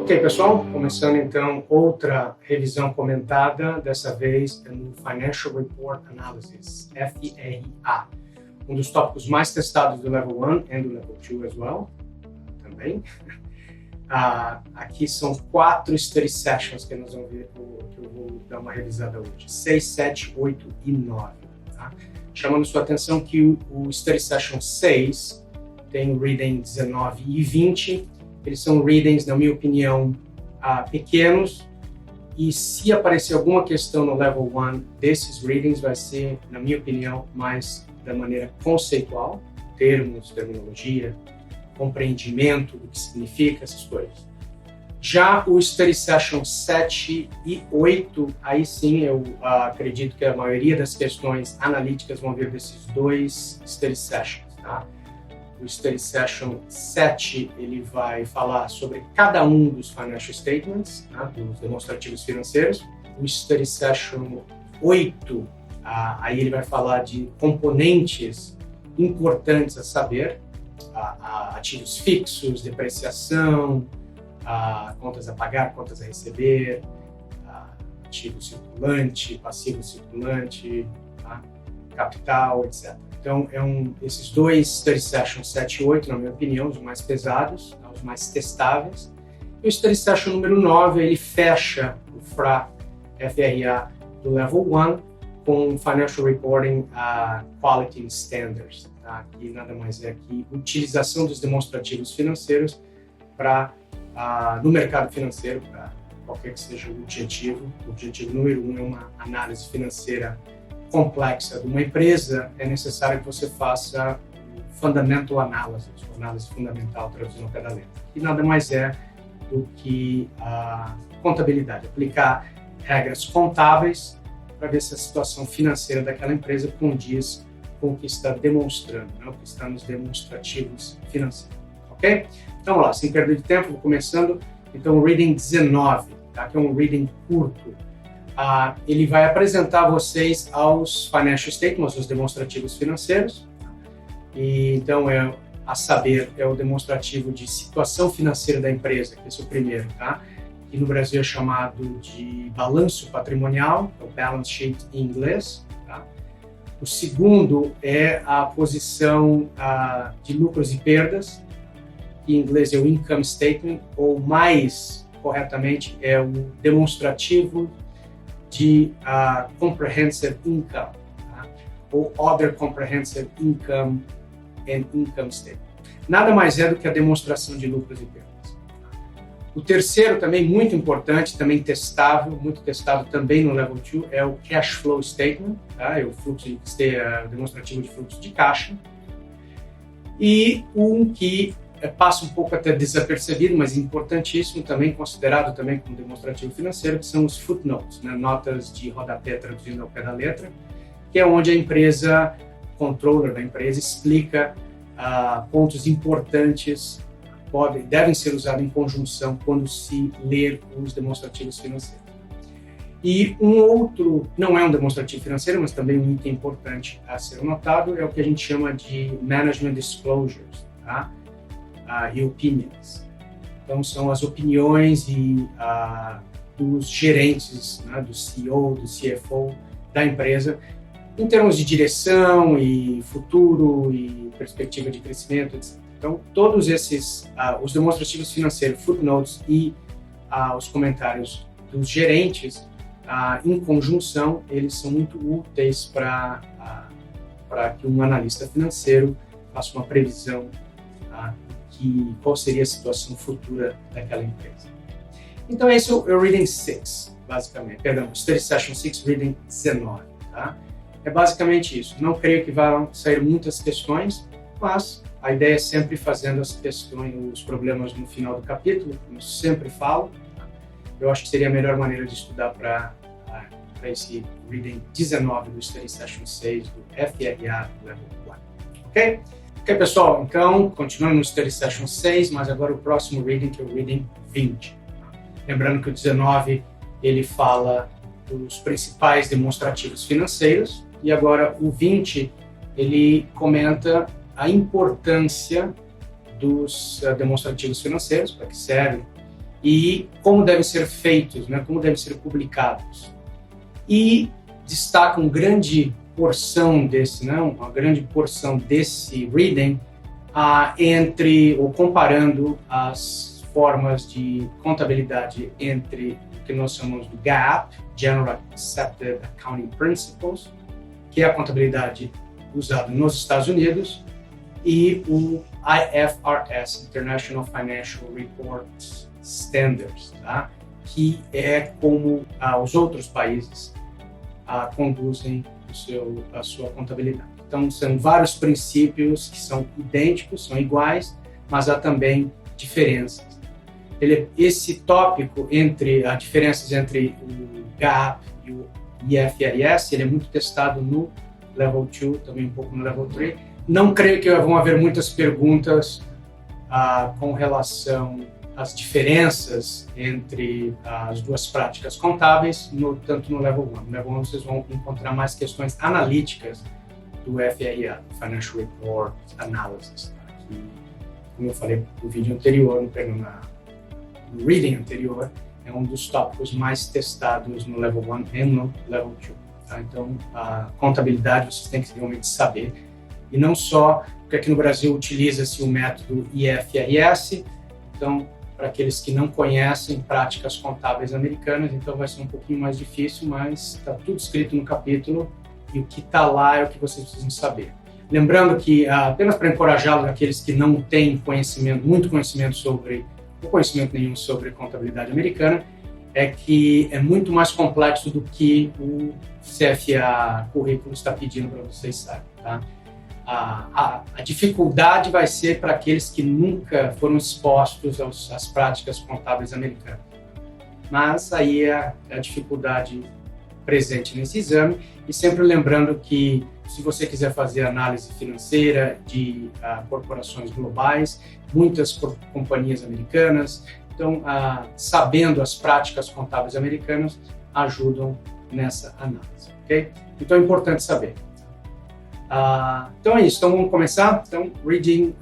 Ok, pessoal, começando então outra revisão comentada, dessa vez no Financial Report Analysis, FRA, um dos tópicos mais testados do Level 1 e do Level 2 as well, também. Aqui são 4 study sessions que nós vamos ver, que eu vou dar uma revisada hoje, 6, 7, 8 e 9. Tá? Chamando sua atenção que o study session 6 tem o reading 19 e 20, eles são readings, na minha opinião, pequenos, e se aparecer alguma questão no Level 1 desses readings, vai ser, na minha opinião, mais da maneira conceitual, termos, terminologia, compreendimento do que significa, essas coisas. Já o Study Session 7 e 8, aí sim eu acredito que a maioria das questões analíticas vão vir desses dois Study Sessions, tá? O Study Session 7, ele vai falar sobre cada um dos financial statements, tá? Dos demonstrativos financeiros. O Study Session 8, aí ele vai falar de componentes importantes a saber, ativos fixos, depreciação, contas a pagar, contas a receber, ativo circulante, passivo circulante, tá? Capital, etc. Então, esses dois Study Sessions 7 e 8, na minha opinião, os mais pesados, os mais testáveis. E o Study Session número 9, ele fecha o FRA do Level 1 com Financial Reporting Quality Standards, tá? Que nada mais é que utilização dos demonstrativos financeiros no mercado financeiro, para qualquer que seja o objetivo. O objetivo número 1 é uma análise financeira complexa de uma empresa, é necessário que você faça fundamental analysis, análise fundamental, traduzindo ao pé da letra, que nada mais é do que a contabilidade, aplicar regras contábeis para ver se a situação financeira daquela empresa condiz com o que está demonstrando, né, o que está nos demonstrativos financeiros, ok? Então, vamos lá, sem perder de tempo, vou começando. Então, o reading 19, tá? Que é um reading curto. Ele vai apresentar vocês aos financial statements, os demonstrativos financeiros. E, então, a saber, é o demonstrativo de situação financeira da empresa, que esse é o primeiro, tá? Que no Brasil é chamado de balanço patrimonial, é o balance sheet em inglês. Tá? O segundo é a posição de lucros e perdas, que em inglês é o income statement, ou mais corretamente é o demonstrativo de comprehensive income, tá? Ou other comprehensive income and income statement. Nada mais é do que a demonstração de lucros e perdas. O terceiro, também muito importante, também testável, muito testado também no Level 2, é o cash flow statement, tá? É o demonstrativo de fluxo de caixa. E um que passa um pouco até desapercebido, mas importantíssimo, também considerado também como demonstrativo financeiro, que são os footnotes, né? Notas de rodapé traduzindo ao pé da letra, que é onde a empresa, o controller da empresa, explica pontos importantes, devem ser usados em conjunção quando se ler os demonstrativos financeiros. E um outro, não é um demonstrativo financeiro, mas também um item importante a ser notado, é o que a gente chama de management disclosures, tá? E opinions. Então, são as opiniões dos gerentes, né, do CEO, do CFO da empresa, em termos de direção e futuro e perspectiva de crescimento, etc. Então, todos esses, os demonstrativos financeiros, footnotes e os comentários dos gerentes, em conjunção, eles são muito úteis para que um analista financeiro faça uma previsão qual seria a situação futura daquela empresa. Então, esse é o Reading 6, basicamente. Perdão, Study Session 6, Reading 19. Tá? É basicamente isso. Não creio que vão sair muitas questões, mas a ideia é sempre fazendo as questões, os problemas no final do capítulo, como eu sempre falo. Tá? Eu acho que seria a melhor maneira de estudar para esse Reading 19 do Study Session 6, do FRA do Level 1. Ok? Ok, pessoal, então, continuando no Study Session 6, mas agora o próximo reading, que é o reading 20. Lembrando que o 19, ele fala dos principais demonstrativos financeiros, e agora o 20, ele comenta a importância dos demonstrativos financeiros, para que servem, e como devem ser feitos, né, como devem ser publicados. E destaca uma grande porção desse reading entre, ou comparando as formas de contabilidade entre o que nós chamamos de GAAP, General Accepted Accounting Principles, que é a contabilidade usada nos Estados Unidos, e o IFRS, International Financial Reports Standards, tá? Que é como os outros países conduzem a sua contabilidade. Então, são vários princípios que são idênticos, são iguais, mas há também diferenças. Esse tópico entre as diferenças entre o GAAP e o IFRS, ele é muito testado no Level 2, também um pouco no Level 3. Não creio que vão haver muitas perguntas com relação às diferenças entre as duas práticas contábeis, tanto no Level 1. No Level 1 vocês vão encontrar mais questões analíticas do FRA, Financial Report Analysis, tá? Que, como eu falei no vídeo anterior, no reading anterior, é um dos tópicos mais testados no Level 1 e no Level 2. Tá? Então, a contabilidade vocês têm que realmente saber. E não só, porque aqui no Brasil utiliza-se o método IFRS, então, para aqueles que não conhecem práticas contábeis americanas, então vai ser um pouquinho mais difícil, mas está tudo escrito no capítulo e o que está lá é o que vocês precisam saber. Lembrando que, apenas para encorajá-los, aqueles que não têm muito conhecimento ou conhecimento nenhum sobre contabilidade americana, é que é muito mais complexo do que o CFA currículo está pedindo para vocês saibam, tá? A dificuldade vai ser para aqueles que nunca foram expostos às práticas contábeis americanas. Mas aí é a dificuldade presente nesse exame, e sempre lembrando que se você quiser fazer análise financeira de corporações globais, muitas companhias americanas, então sabendo as práticas contábeis americanas ajudam nessa análise, ok? Então é importante saber. Então é isso, então vamos começar. Então, Reading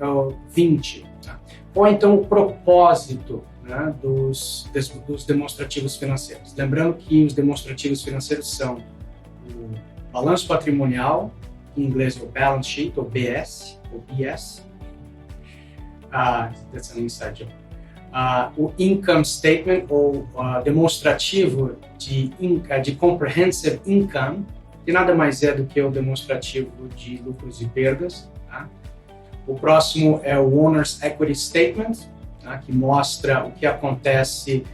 20. Tá? Qual é então o propósito, né, dos demonstrativos financeiros? Lembrando que os demonstrativos financeiros são o balanço patrimonial, em inglês é o balance sheet, ou BS, ou BS. That's an inside joke. O income statement, ou demonstrativo de comprehensive income, que nada mais é do que o demonstrativo de lucros e perdas. Tá? O próximo é o Owner's Equity Statement, tá? Que mostra o que acontece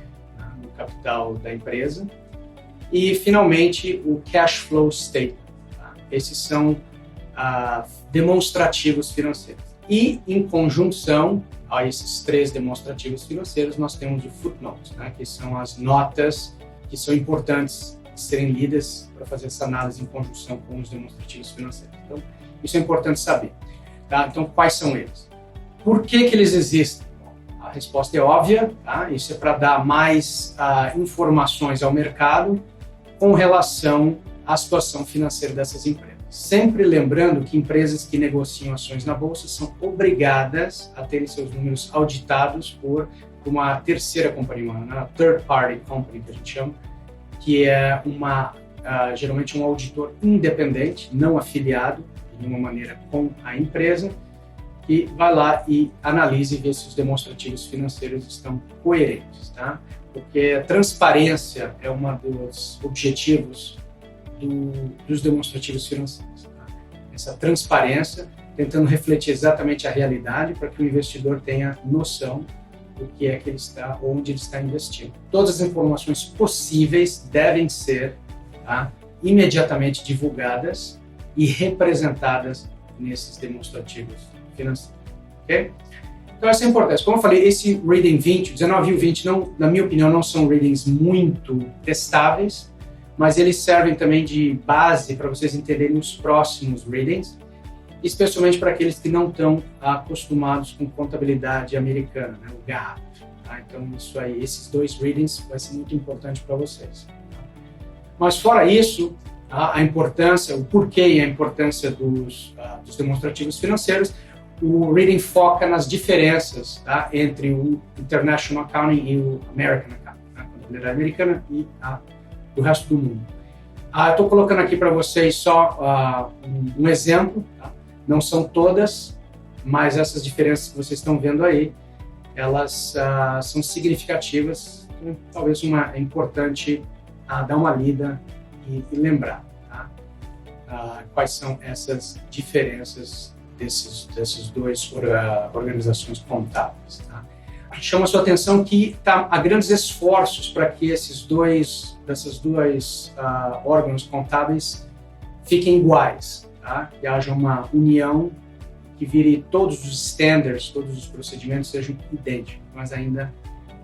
no capital da empresa. E, finalmente, o Cash Flow Statement. Tá? Esses são demonstrativos financeiros. E, em conjunção a esses três demonstrativos financeiros, nós temos o footnote, né? Que são as notas que são importantes serem lidas para fazer essa análise em conjunção com os demonstrativos financeiros. Então, isso é importante saber. Tá? Então, quais são eles? Por que eles existem? Bom, a resposta é óbvia, tá? Isso é para dar mais informações ao mercado com relação à situação financeira dessas empresas. Sempre lembrando que empresas que negociam ações na bolsa são obrigadas a terem seus números auditados por uma terceira companhia, uma third party company, que a gente chama, que é geralmente um auditor independente, não afiliado de nenhuma maneira com a empresa, que vai lá e analisa e vê se os demonstrativos financeiros estão coerentes, tá? Porque a transparência é um dos objetivos dos demonstrativos financeiros. Tá? Essa transparência, tentando refletir exatamente a realidade para que o investidor tenha noção do que é que ele está, onde ele está investindo. Todas as informações possíveis devem ser, tá, imediatamente divulgadas e representadas nesses demonstrativos financeiros. Okay? Então, essa é a importância. Como eu falei, esse Reading 20, 19 e 20, não, na minha opinião, não são readings muito testáveis, mas eles servem também de base para vocês entenderem os próximos readings, especialmente para aqueles que não estão acostumados com contabilidade americana, né, o GAAP. Tá? Então, isso aí, esses dois readings vai ser muito importante para vocês. Tá? Mas, fora isso, a importância, o porquê e a importância dos demonstrativos financeiros, o reading foca nas diferenças, tá, entre o International Accounting e o American Accounting, a contabilidade americana e o resto do mundo. Estou colocando aqui para vocês só um exemplo, tá? Não são todas, mas essas diferenças que vocês estão vendo aí, elas são significativas, talvez é importante dar uma lida e lembrar, tá? Quais são essas diferenças desses dois organizações contábeis, tá? Chama a sua atenção que há grandes esforços para que esses dois órgãos contábeis fiquem iguais, tá? Que haja uma união que vire todos os standards, todos os procedimentos sejam idênticos, mas ainda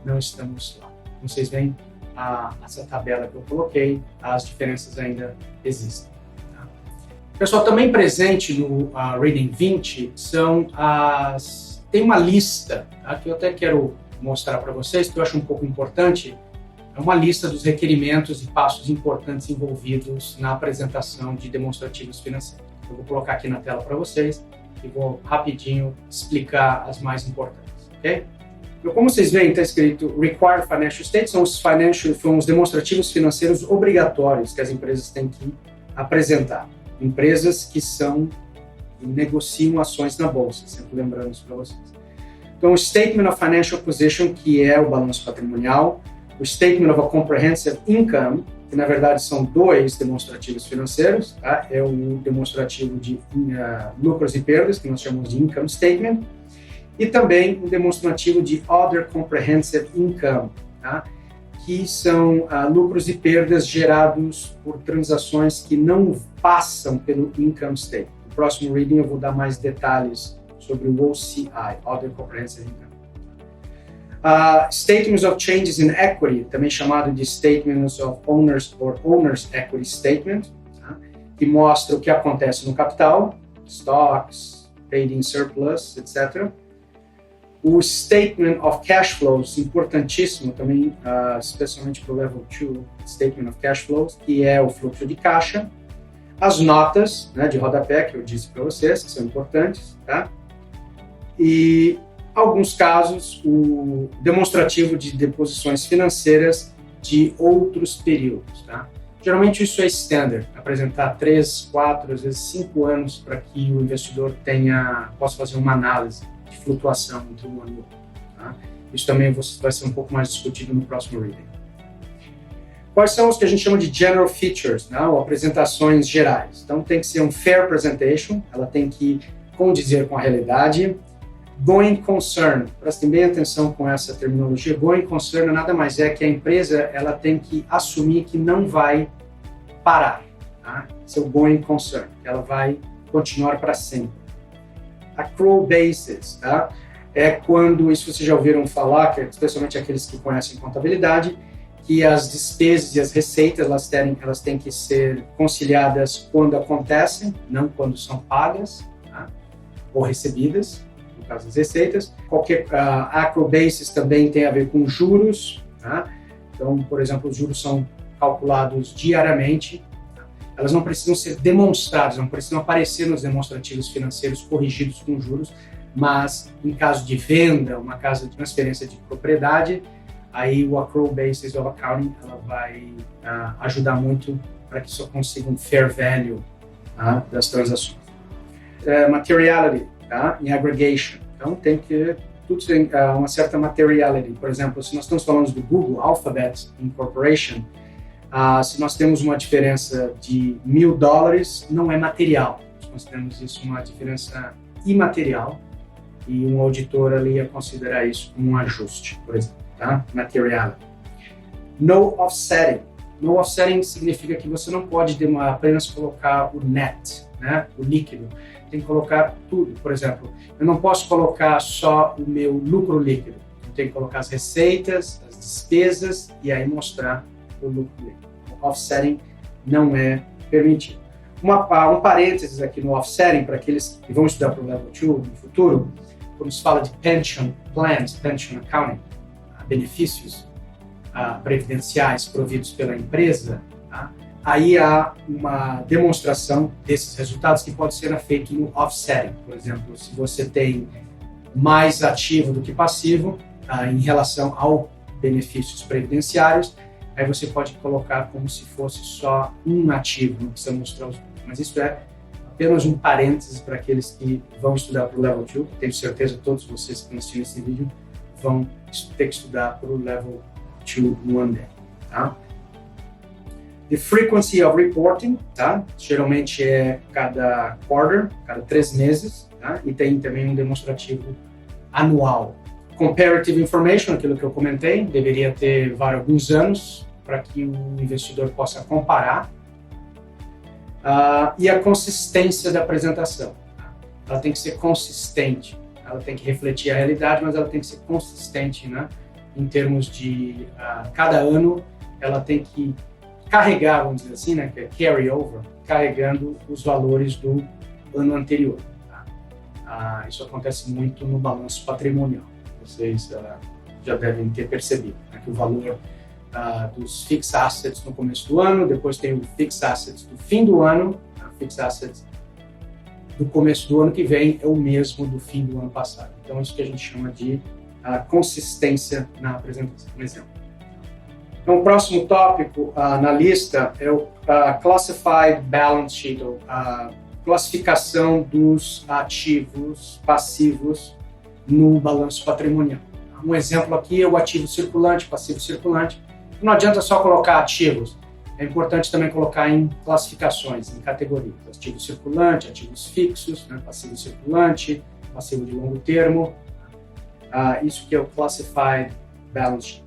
não estamos lá. Como vocês veem, essa tabela que eu coloquei, as diferenças ainda existem. Tá? Pessoal, também presente no Reading 20 tem uma lista, tá, que eu até quero mostrar para vocês, que eu acho um pouco importante. É uma lista dos requerimentos e passos importantes envolvidos na apresentação de demonstrativos financeiros. Eu vou colocar aqui na tela para vocês e vou rapidinho explicar as mais importantes, ok? Então, como vocês veem, está escrito Required Financial Statements, são os demonstrativos financeiros obrigatórios que as empresas têm que apresentar. Empresas que negociam ações na bolsa, sempre lembrando isso para vocês. Então, o Statement of Financial Position, que é o balanço patrimonial, o Statement of a Comprehensive Income, que na verdade são dois demonstrativos financeiros, tá? É o demonstrativo de lucros e perdas, que nós chamamos de Income Statement, e também o demonstrativo de Other Comprehensive Income, tá? Que são lucros e perdas gerados por transações que não passam pelo Income Statement. No próximo reading eu vou dar mais detalhes sobre o OCI, Other Comprehensive Income. Statements of Changes in Equity, também chamado de Statements of Owners or Owners Equity Statement, tá? Que mostra o que acontece no capital, stocks, paid in surplus, etc. O Statement of Cash Flows, importantíssimo também, especialmente para o Level 2, Statement of Cash Flows, que é o fluxo de caixa. As notas, né, de rodapé, que eu disse para vocês, que são importantes, tá? E, alguns casos, o demonstrativo de deposições financeiras de outros períodos, tá? Geralmente isso é standard, apresentar 3, 4, às vezes 5 anos para que o investidor possa fazer uma análise de flutuação entre um ano e outro, tá? Isso também vai ser um pouco mais discutido no próximo reading. Quais são os que a gente chama de general features, né? Ou apresentações gerais? Então tem que ser um fair presentation, ela tem que condizer com a realidade. Going concern, prestem bem atenção com essa terminologia. Going concern nada mais é que a empresa ela tem que assumir que não vai parar, tá? Esse é o going concern, que ela vai continuar para sempre. Accrual basis, tá? É quando, isso vocês já ouviram falar, que especialmente aqueles que conhecem contabilidade, que as despesas e as receitas elas têm que ser conciliadas quando acontecem, não quando são pagas, tá? Ou recebidas, no caso das receitas. Qualquer accrual basis também tem a ver com juros, tá? Então, por exemplo, os juros são calculados diariamente, tá? Elas não precisam ser demonstradas, não precisam aparecer nos demonstrativos financeiros corrigidos com juros, mas em caso de venda, uma casa de transferência de propriedade, aí o accrual basis of accounting ela vai ajudar muito para que só consiga um fair value, tá, das transações. Materiality, tá, em aggregation. Então tem que tudo tem uma certa materiality. Por exemplo, se nós estamos falando do Google Alphabet Incorporation, se nós temos uma diferença de $1.000, não é material. Nós consideramos isso uma diferença imaterial e um auditor ali ia considerar isso como um ajuste, por exemplo. Tá? Materiality. No offsetting. No offsetting significa que você não pode apenas colocar o net, né? O líquido. Tem que colocar tudo. Por exemplo, eu não posso colocar só o meu lucro líquido. Eu tenho que colocar as receitas, as despesas e aí mostrar o lucro líquido. O offsetting não é permitido. Um parênteses aqui no offsetting, para aqueles que vão estudar para o Level 2 no futuro, quando se fala de pension plans, pension accounting, benefícios previdenciais providos pela empresa, tá? aí há uma demonstração desses resultados que pode ser feito no offsetting. Por exemplo, se você tem mais ativo do que passivo em relação aos benefícios previdenciários, aí você pode colocar como se fosse só um ativo, não precisa mostrar os dois. Mas isso é apenas um parênteses para aqueles que vão estudar para o Level 2, tenho certeza que todos vocês que estão assistindo esse vídeo vão ter que estudar para o Level 2 one day, tá? The frequency of reporting, tá? Geralmente é cada quarter, cada 3 meses, tá? E tem também um demonstrativo anual. Comparative information, aquilo que eu comentei, deveria ter alguns anos para que o investidor possa comparar. E a consistência da apresentação. Ela tem que ser consistente, ela tem que refletir a realidade, mas ela tem que ser consistente, né? Em termos de cada ano, ela tem que carregar, vamos dizer assim, né? Que é carry over, carregando os valores do ano anterior. Tá? Isso acontece muito no balanço patrimonial. Vocês já devem ter percebido, né? Que o valor dos fixed assets no começo do ano, depois tem o fixed assets do fim do ano, fixed assets do começo do ano que vem é o mesmo do fim do ano passado. Então, isso que a gente chama de consistência na apresentação. Um exemplo. Então, o próximo tópico na lista é o Classified Balance Sheet, ou a classificação dos ativos passivos no balanço patrimonial. Um exemplo aqui é o ativo circulante, passivo circulante. Não adianta só colocar ativos, é importante também colocar em classificações, em categorias. Ativo circulante, ativos fixos, né? Passivo circulante, passivo de longo termo. Isso que é o Classified Balance Sheet.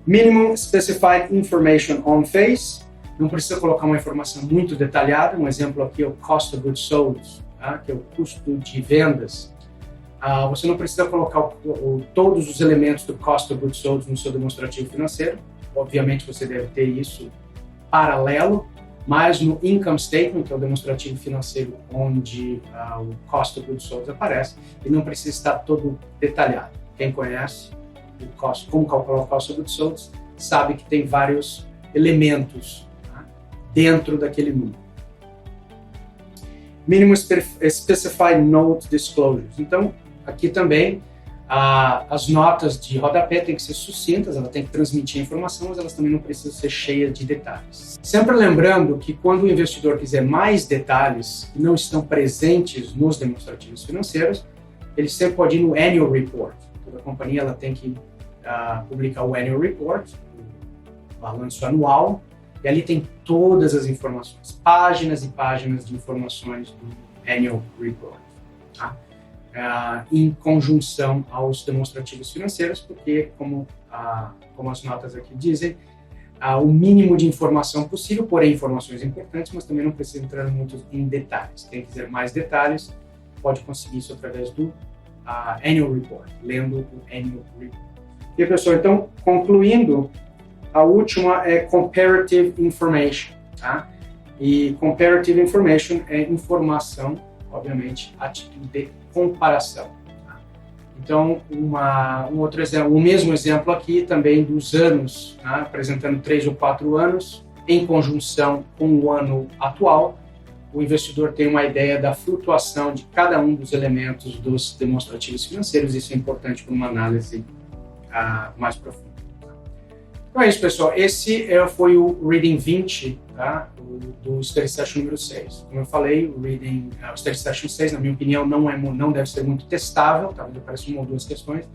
Minimum Specified Information on Face. Não precisa colocar uma informação muito detalhada. Um exemplo aqui é o Cost of Goods Sold, tá? Que é o custo de vendas. Você não precisa colocar todos os elementos do Cost of Goods Sold no seu demonstrativo financeiro. Obviamente, você deve ter isso paralelo, mas no Income Statement, que é o demonstrativo financeiro onde o Cost of Goods Sold aparece, ele não precisa estar todo detalhado. Quem conhece como calcular o Cost of Goods Sold sabe que tem vários elementos, tá? Dentro daquele número. Minimum Specified Note Disclosures. Então, aqui também, as notas de rodapé têm que ser sucintas, ela tem que transmitir a informação, mas elas também não precisam ser cheias de detalhes. Sempre lembrando que quando o investidor quiser mais detalhes que não estão presentes nos demonstrativos financeiros, ele sempre pode ir no Annual Report. Toda companhia ela tem que publicar o Annual Report, o balanço anual, e ali tem todas as informações, páginas e páginas de informações do Annual Report. Tá? Em conjunção aos demonstrativos financeiros, porque, como as notas aqui dizem, o mínimo de informação possível, porém informações importantes, mas também não precisa entrar muito em detalhes. Quem quiser mais detalhes, pode conseguir isso através do Annual Report, lendo o Annual Report. E, pessoal, então, concluindo, a última é Comparative Information. Tá? E Comparative Information é informação, obviamente, atitude de comparação. Tá? Então, um outro exemplo, o mesmo exemplo aqui também dos anos, tá? Apresentando 3 ou 4 anos, em conjunção com o ano atual, o investidor tem uma ideia da flutuação de cada um dos elementos dos demonstrativos financeiros. Isso é importante para uma análise mais profunda. Então é isso, pessoal. Esse foi o Reading 20, tá? Do Study Session número 6. Como eu falei, o Study Session 6, na minha opinião, não deve ser muito testável, talvez apareça 1 ou 2 questões.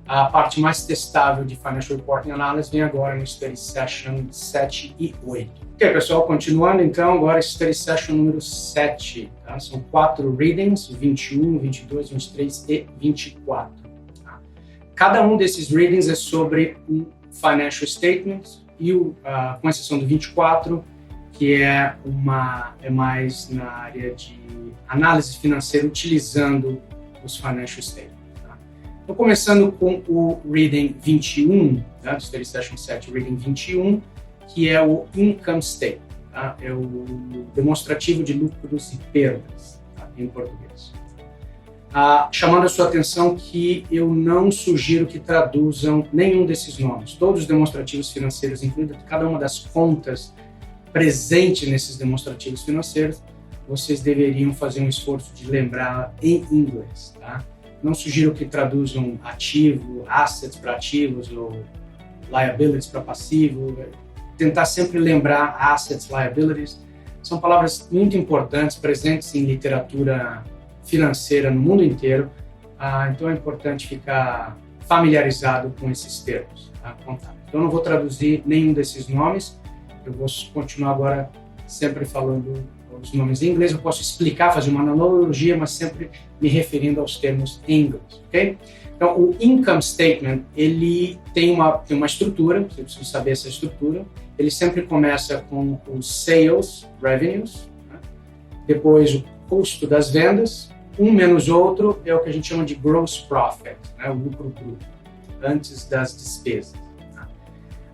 A parte mais testável de Financial Reporting Analysis vem agora no Study Session 7 e 8. Ok, pessoal, continuando então, agora Study Session número 7. Tá? São 4 readings, 21, 22, 23 e 24. Tá? Cada um desses readings é sobre um Financial Statement e com exceção do 24, que é mais na área de análise financeira utilizando os Financial Statements. Tá? Então, começando com o Reading 21, tá? Do Study Session 7, Reading 21, que é o Income Statement, tá? É o demonstrativo de lucros e perdas, tá? Em português. Chamando a sua atenção que eu não sugiro que traduzam nenhum desses nomes. Todos os demonstrativos financeiros, incluindo cada uma das contas presente nesses demonstrativos financeiros, vocês deveriam fazer um esforço de lembrar em inglês, tá? Não sugiro que traduzam ativo, assets para ativos ou liabilities para passivo. Tentar sempre lembrar assets, liabilities. São palavras muito importantes, presentes em literatura financeira no mundo inteiro. Então é importante ficar familiarizado com esses termos, tá? Então eu não vou traduzir nenhum desses nomes. Eu vou continuar agora sempre falando os nomes em inglês. Eu posso explicar, fazer uma analogia, mas sempre me referindo aos termos em inglês, ok? Então, o income statement, ele tem uma estrutura, você precisa saber essa estrutura. Ele sempre começa com os sales revenues, né? Depois o custo das vendas, um menos outro é o que a gente chama de gross profit, né? O lucro bruto, antes das despesas.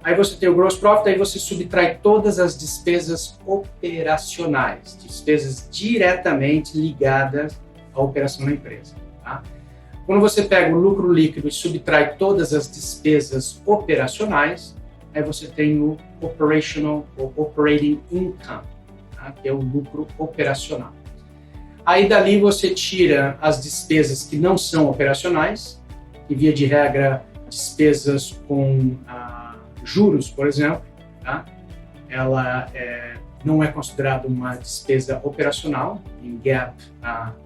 Aí você tem o gross profit, aí você subtrai todas as despesas operacionais, despesas diretamente ligadas à operação da empresa, tá? Quando você pega o lucro líquido e subtrai todas as despesas operacionais, aí você tem o operational ou operating income, tá? Que é o lucro operacional. Aí dali você tira as despesas que não são operacionais, e via de regra, despesas com juros, por exemplo, tá? Ela não é considerada uma despesa operacional, em GAAP,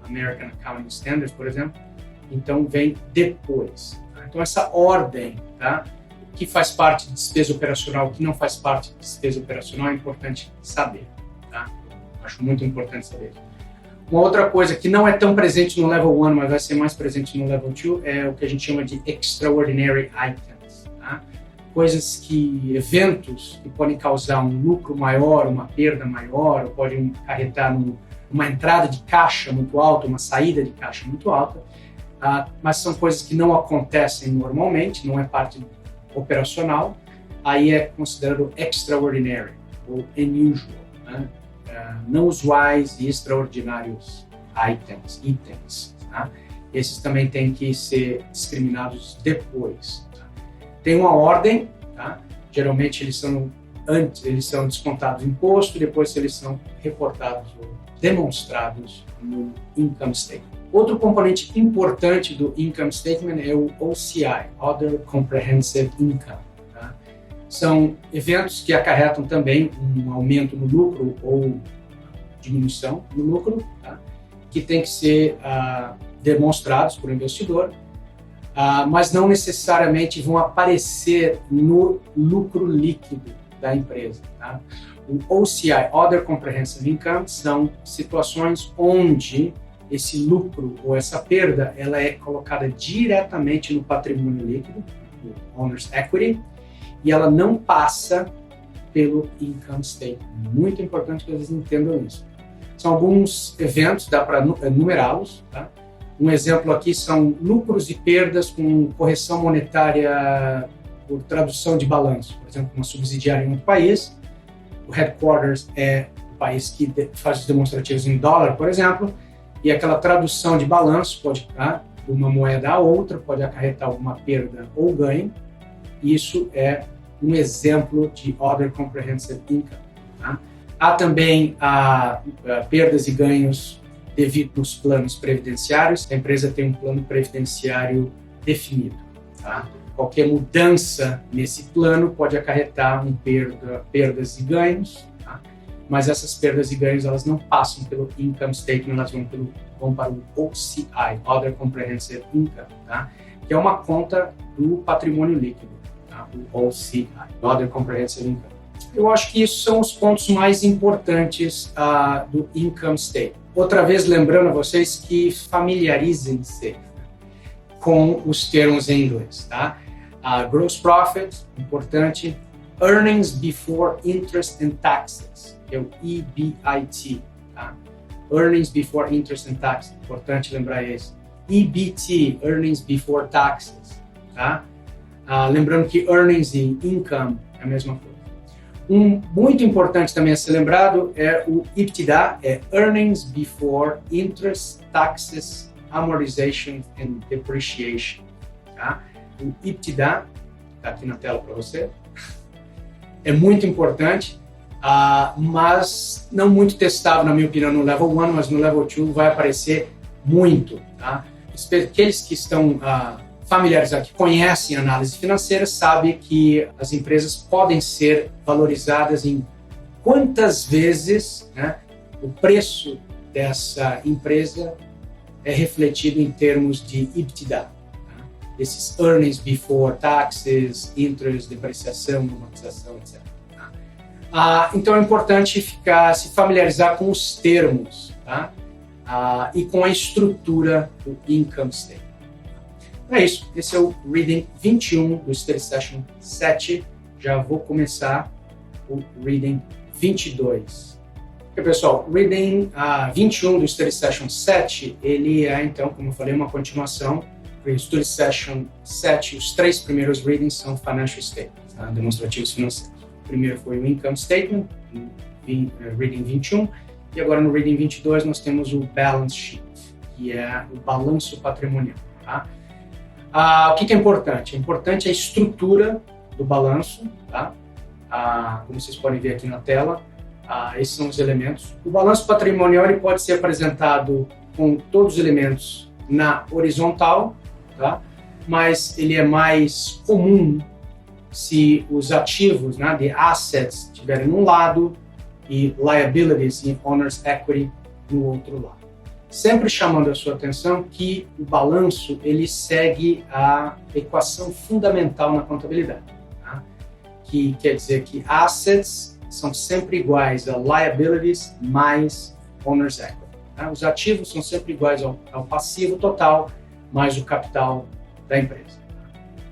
American Accounting Standards, por exemplo, então vem depois. Tá? Então essa ordem, tá? O que faz parte de despesa operacional, o que não faz parte de despesa operacional é importante saber, tá? Acho muito importante saber. Uma outra coisa que não é tão presente no Level 1, mas vai ser mais presente no Level 2, é o que a gente chama de Extraordinary Items, tá? Eventos que podem causar um lucro maior, uma perda maior, ou podem acarretar uma entrada de caixa muito alta, uma saída de caixa muito alta, mas são coisas que não acontecem normalmente, não é parte operacional, aí é considerado extraordinary ou unusual, né? Não usuais e extraordinários itens, tá? Esses também têm que ser discriminados depois. Tá? Tem uma ordem, tá? Geralmente eles são descontados imposto, depois eles são reportados ou demonstrados no income statement. Outro componente importante do income statement é o OCI, Other Comprehensive Income. Tá? São eventos que acarretam também um aumento no lucro ou diminuição no lucro, tá? Que tem que ser demonstrados por investidor, mas não necessariamente vão aparecer no lucro líquido da empresa. Tá? O OCI, Other Comprehensive Income, são situações onde esse lucro ou essa perda ela é colocada diretamente no patrimônio líquido, no Owner's Equity, e ela não passa pelo income statement. Muito importante que vocês entendam isso. São alguns eventos, dá para numerá-los. Tá? Um exemplo aqui são lucros e perdas com correção monetária por tradução de balanço. Por exemplo, uma subsidiária em outro país, o headquarters é o país que faz os demonstrativos em dólar, por exemplo, e aquela tradução de balanço pode, tá, de uma moeda a outra, pode acarretar alguma perda ou ganho. Isso é um exemplo de Other Comprehensive Income. Tá? Há também perdas e ganhos devido aos planos previdenciários. A empresa tem um plano previdenciário definido. Tá? Qualquer mudança nesse plano pode acarretar perdas e ganhos, tá? Mas essas perdas e ganhos elas não passam pelo income statement, elas vão para o OCI, Other Comprehensive Income, tá? Que é uma conta do patrimônio líquido, tá? O OCI, Other Comprehensive Income. Eu acho que isso são os pontos mais importantes do income statement. Outra vez lembrando a vocês que familiarizem-se com os termos em inglês, tá? Gross profit, importante. Earnings before interest and taxes, que é o EBIT, tá? Earnings before interest and taxes, importante lembrar isso. EBT, Earnings before taxes, tá? Lembrando que earnings e income é a mesma coisa. Muito importante também a ser lembrado é o EBITDA, é Earnings before interest, taxes, amortization and depreciation, tá? O EBITDA, está aqui na tela para você, é muito importante. mas não muito testável, na minha opinião, no Level 1, mas no Level 2 vai aparecer muito. Tá? Aqueles que estão familiarizados, que conhecem análise financeira, sabem que as empresas podem ser valorizadas em quantas vezes, né, o preço dessa empresa é refletido em termos de EBITDA. Tá? Esses earnings before taxes, interest, depreciação, amortização, etc. Então é importante se familiarizar com os termos, tá? E com a estrutura do income statement. Então é isso, esse é o Reading 21 do Study Session 7. Já vou começar o Reading 22. Ok, pessoal, o Reading 21 do Study Session 7, ele é, então, como eu falei, uma continuação. O Study Session 7, os 3 primeiros readings são Financial Statements, tá? Demonstrativos financeiros. O primeiro foi o Income Statement, Reading 21, e agora no Reading 22 nós temos o Balance Sheet, que é o balanço patrimonial. Tá? O que é importante? É importante a estrutura do balanço, tá? Como vocês podem ver aqui na tela, esses são os elementos. O balanço patrimonial ele pode ser apresentado com todos os elementos na horizontal, tá? Mas ele é mais comum se os ativos, né, de assets estiverem num lado e liabilities e owner's equity no outro lado. Sempre chamando a sua atenção que o balanço ele segue a equação fundamental na contabilidade, tá? Que quer dizer que assets são sempre iguais a liabilities mais owner's equity. Tá? Os ativos são sempre iguais ao passivo total mais o capital da empresa.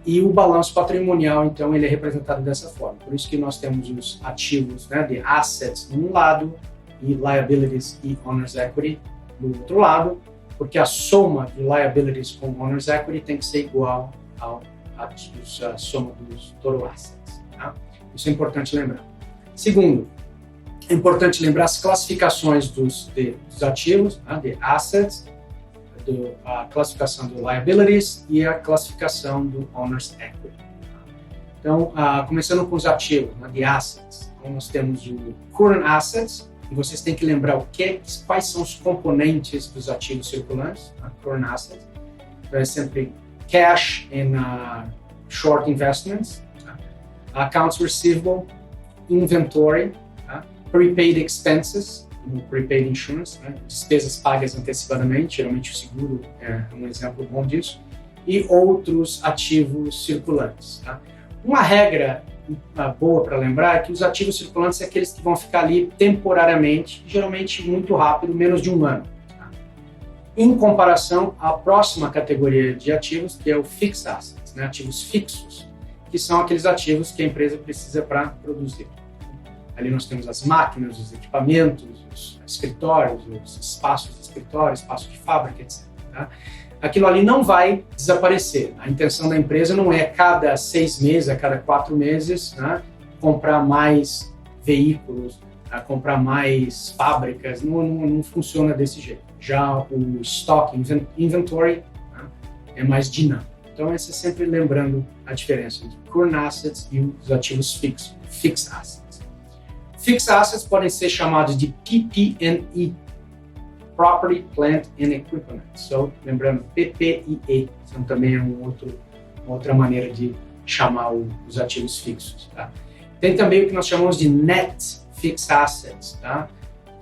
E o balanço patrimonial, então, ele é representado dessa forma. Por isso que nós temos os ativos, né, de assets num lado e liabilities e owner's equity no outro lado, porque a soma de liabilities com owner's equity tem que ser igual à soma dos total assets. Tá? Isso é importante lembrar. Segundo, é importante lembrar as classificações dos ativos, né, de assets, a classificação do liabilities e a classificação do owner's equity. Então, começando com os ativos, né, de assets, então nós temos o current assets, e vocês têm que lembrar quais são os componentes dos ativos circulantes, current assets. Então, é sempre cash and short investments, accounts receivable, inventory, prepaid expenses, como prepaid insurance, né? Despesas pagas antecipadamente, geralmente o seguro é um exemplo bom disso, e outros ativos circulantes. Tá? Uma regra boa para lembrar é que os ativos circulantes são aqueles que vão ficar ali temporariamente, geralmente muito rápido, menos de um ano. Tá? Em comparação à próxima categoria de ativos, que é o fixed assets, né? Ativos fixos, que são aqueles ativos que a empresa precisa para produzir. Ali nós temos as máquinas, os equipamentos, os escritórios, os espaços de escritório, espaço de fábrica, etc. Tá? Aquilo ali não vai desaparecer. A intenção da empresa não é cada 6 meses, a cada 4 meses, né, comprar mais veículos, comprar mais fábricas. Não funciona desse jeito. Já o stock inventory, né, é mais dinâmico. Então, esse é sempre lembrando a diferença entre current assets e os ativos fixed assets. Fixed assets podem ser chamados de PP&E, Property, Plant and Equipment. So, lembrando, PPE, então também é uma outra maneira de chamar os ativos fixos. Tá? Tem também o que nós chamamos de Net Fixed Assets, tá?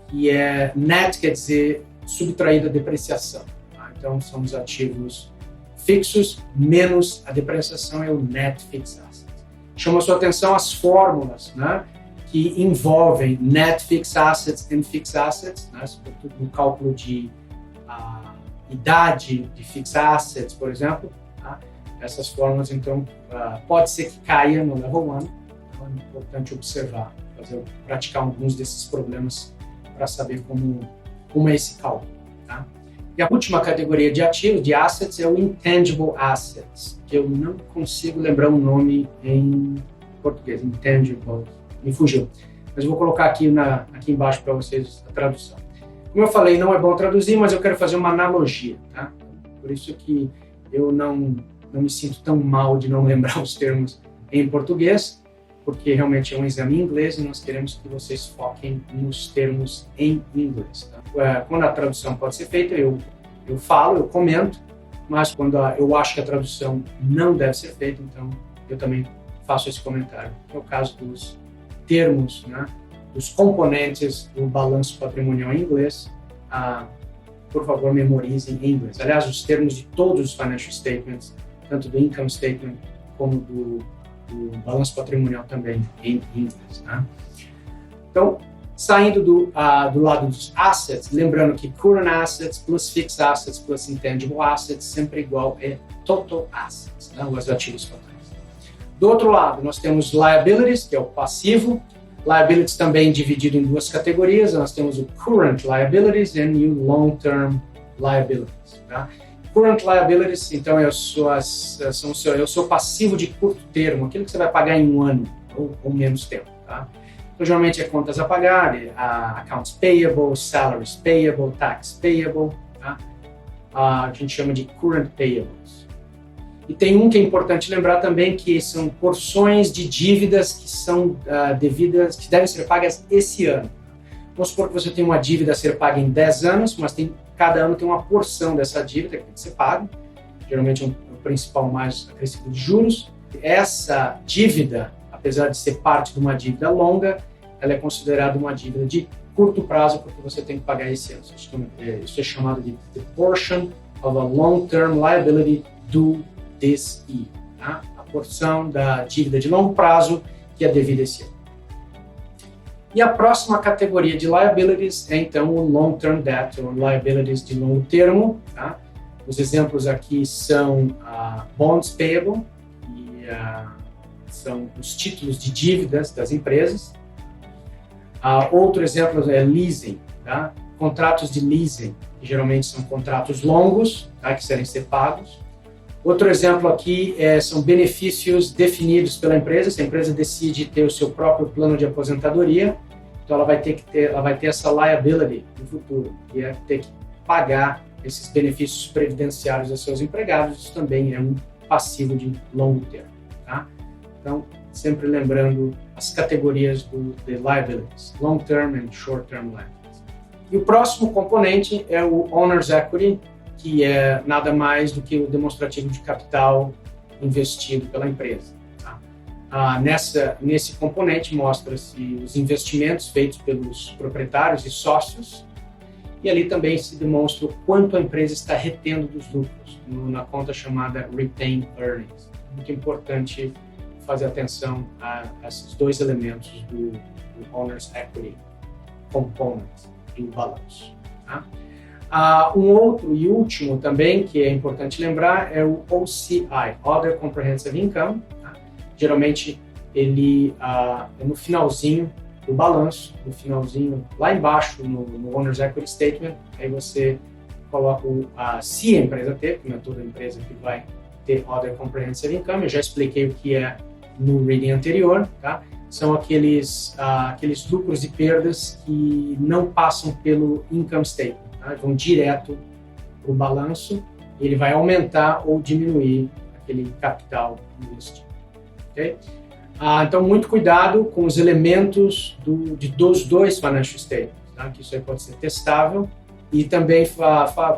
Que é net, quer dizer subtraído a depreciação. Tá? Então, são os ativos fixos menos a depreciação é o Net Fixed Assets. Chama a sua atenção as fórmulas, né? Que envolvem net fixed assets and fixed assets, né, sobretudo no cálculo de idade de fixed assets, por exemplo. Tá? Essas fórmulas, então, pode ser que caia no level 1, então é importante observar, praticar alguns desses problemas para saber como é esse cálculo. Tá? E a última categoria de ativos, de assets, é o intangible assets, que eu não consigo lembrar o nome em português, intangible. Me fugiu. Mas eu vou colocar aqui embaixo para vocês a tradução. Como eu falei, não é bom traduzir, mas eu quero fazer uma analogia, tá? Por isso que eu não me sinto tão mal de não lembrar os termos em português, porque realmente é um exame em inglês e nós queremos que vocês foquem nos termos em inglês. Tá? Quando a tradução pode ser feita, eu falo, eu comento, mas quando eu acho que a tradução não deve ser feita, então eu também faço esse comentário. É o caso dos termos, né, dos componentes do balanço patrimonial em inglês. Por favor, memorizem em inglês. Aliás, os termos de todos os financial statements, tanto do income statement como do balanço patrimonial também em inglês. Né? Então, saindo do lado dos assets, lembrando que current assets plus fixed assets plus intangible assets sempre igual é total assets, né? Os ativos totais. Do outro lado, nós temos liabilities, que é o passivo. Liabilities também dividido em duas categorias. Nós temos o current liabilities e o long-term liabilities. Tá? Current liabilities, então, é o seu passivo de curto termo, aquilo que você vai pagar em um ano ou menos tempo. Tá? Então, geralmente é contas a pagar, accounts payable, salaries payable, tax payable. Tá? A gente chama de current payables. E tem um que é importante lembrar também, que são porções de dívidas que são devidas, que devem ser pagas esse ano. Vamos supor que você tem uma dívida a ser paga em 10 anos, mas cada ano tem uma porção dessa dívida que tem que ser paga. Geralmente é o principal mais acrescido de juros. Essa dívida, apesar de ser parte de uma dívida longa, ela é considerada uma dívida de curto prazo, porque você tem que pagar esse ano. Isso é chamado de the portion of a long-term liability due this year, tá? A porção da dívida de longo prazo que é devida esse ano. E a próxima categoria de liabilities é então o long-term debt, ou liabilities de longo termo. Tá? Os exemplos aqui são bonds payable, que são os títulos de dívidas das empresas. Outro exemplo é leasing, tá? Contratos de leasing, que geralmente são contratos longos, tá? Que querem ser pagos. Outro exemplo aqui são benefícios definidos pela empresa. Se a empresa decide ter o seu próprio plano de aposentadoria, então ela vai ter essa liability no futuro, que é ter que pagar esses benefícios previdenciários aos seus empregados. Isso também é um passivo de longo termo. Tá? Então, sempre lembrando as categorias de liabilities, long term and short term liabilities. E o próximo componente é o owner's equity, que é nada mais do que o demonstrativo de capital investido pela empresa. Tá? Nesse componente mostra-se os investimentos feitos pelos proprietários e sócios, e ali também se demonstra o quanto a empresa está retendo dos lucros, na conta chamada Retained Earnings. Muito importante fazer atenção a esses dois elementos do Owner's Equity Component do balanço. Tá? Um outro e último também que é importante lembrar é o OCI, Other Comprehensive Income. Tá? Geralmente ele é no finalzinho do balanço, no finalzinho lá embaixo no Owner's Equity Statement. Aí você coloca se a empresa ter, porque não é toda empresa que vai ter Other Comprehensive Income. Eu já expliquei o que é no reading anterior. Tá? São aqueles lucros e perdas que não passam pelo Income Statement. Vão direto para o balanço e ele vai aumentar ou diminuir aquele capital investido. Okay? Então, muito cuidado com os elementos dos dois financial statements, tá? Que isso aí pode ser testável, e também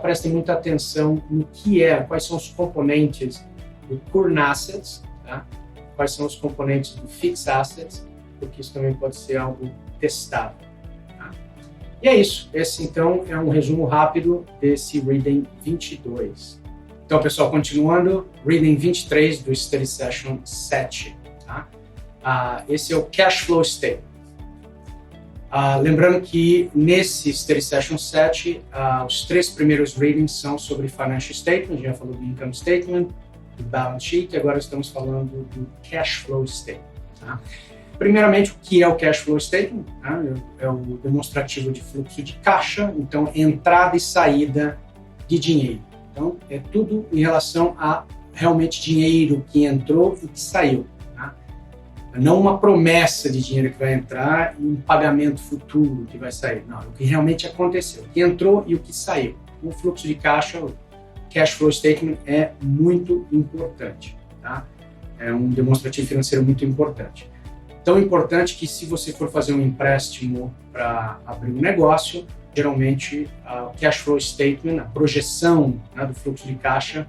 prestem muita atenção no quais são os componentes do current assets, tá? Quais são os componentes do fixed assets, porque isso também pode ser algo testável. E é isso. Esse, então, é um resumo rápido desse Reading 22. Então, pessoal, continuando, Reading 23 do Study Session 7. Tá? Esse é o Cash Flow Statement. Lembrando que nesse Study Session 7, os 3 primeiros readings são sobre Financial Statement, já falou do Income Statement, do Balance Sheet, e agora estamos falando do Cash Flow Statement. Tá? Primeiramente, o que é o Cash Flow Statement? É o demonstrativo de fluxo de caixa, então entrada e saída de dinheiro. Então, é tudo em relação a realmente dinheiro que entrou e que saiu. Tá? Não uma promessa de dinheiro que vai entrar e um pagamento futuro que vai sair. Não, é o que realmente aconteceu, o que entrou e o que saiu. O fluxo de caixa, o Cash Flow Statement, é muito importante. Tá? É um demonstrativo financeiro muito importante. Tão importante que se você for fazer um empréstimo para abrir um negócio, geralmente o cash flow statement, a projeção, né, do fluxo de caixa,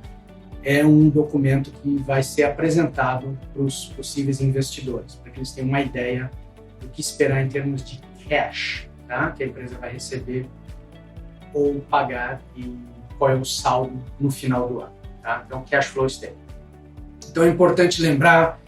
é um documento que vai ser apresentado para os possíveis investidores, para que eles tenham uma ideia do que esperar em termos de cash, tá, que a empresa vai receber ou pagar e qual é o saldo no final do ano. Tá? Então, cash flow statement. Então, é importante lembrar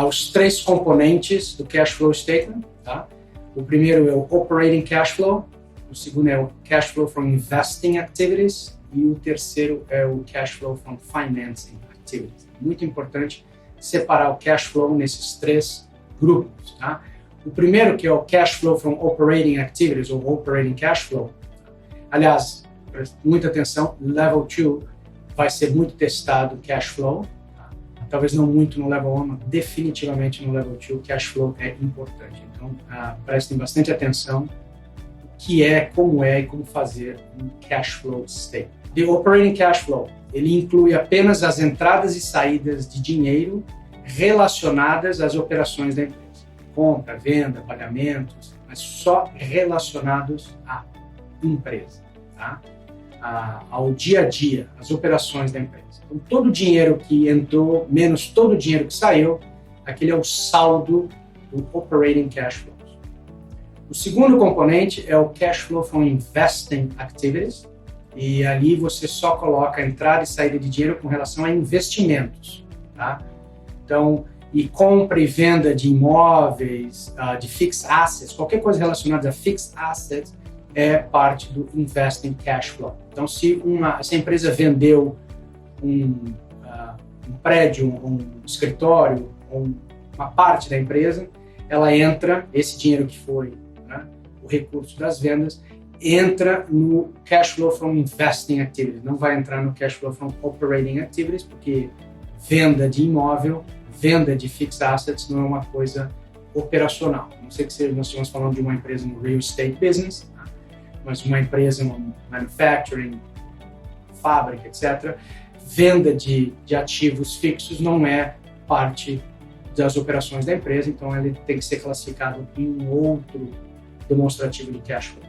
os 3 componentes do cash flow statement. Tá? O primeiro é o operating cash flow, o segundo é o cash flow from investing activities e o terceiro é o cash flow from financing activities. Muito importante separar o cash flow nesses 3 grupos. Tá? O primeiro, que é o cash flow from operating activities ou operating cash flow. Aliás, muita atenção, level 2 vai ser muito testado o cash flow. Talvez não muito no level 1, mas definitivamente no level 2 o cash flow é importante. Então, prestem bastante atenção o que é, como e como fazer um cash flow statement. The operating cash flow, ele inclui apenas as entradas e saídas de dinheiro relacionadas às operações da empresa. Compra, venda, pagamentos, mas só relacionados à empresa, tá? Ao dia a dia, às operações da empresa. Então, todo o dinheiro que entrou, menos todo o dinheiro que saiu, aquele é o saldo do operating cash flow. O segundo componente é o cash flow from investing activities, e ali você só coloca a entrada e saída de dinheiro com relação a investimentos, tá? Então, e compra e venda de imóveis, de fixed assets, qualquer coisa relacionada a fixed assets, é parte do investing cash flow. Então, se a empresa vendeu um prédio, um escritório, uma parte da empresa, ela entra, esse dinheiro que foi, né, o recurso das vendas, entra no cash flow from investing activities. Não vai entrar no cash flow from operating activities, porque venda de imóvel, venda de fixed assets não é uma coisa operacional. Não sei que nós estamos falando de uma empresa no real estate business, mas uma empresa no manufacturing, fábrica, etc., venda de ativos fixos não é parte das operações da empresa, então ele tem que ser classificado em um outro demonstrativo de cash flow.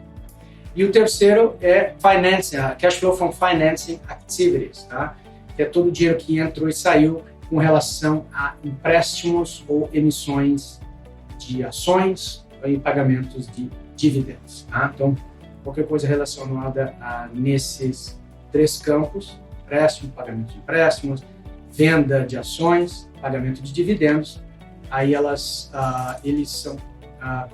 E o terceiro é financing, cash flow from financing activities, tá? Que é todo o dinheiro que entrou e saiu com relação a empréstimos ou emissões de ações e pagamentos de dividendos, tá? Então, qualquer coisa relacionada nesses 3 campos, empréstimo, pagamento de empréstimos, venda de ações, pagamento de dividendos, aí eles são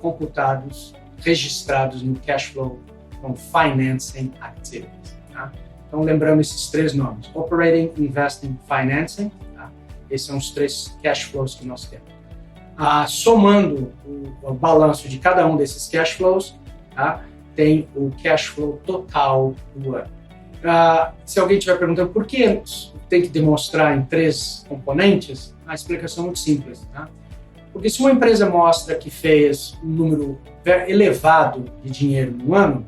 computados, registrados no cash flow from financing activities. Tá? Então, lembrando esses 3 nomes, operating, investing, financing, tá? Esses são os 3 cash flows que nós temos. Somando o balanço de cada um desses cash flows, tá? Tem o cash flow total do ano. Se alguém estiver perguntando por que tem que demonstrar em 3 componentes, a explicação é muito simples. Tá? Porque se uma empresa mostra que fez um número elevado de dinheiro no ano,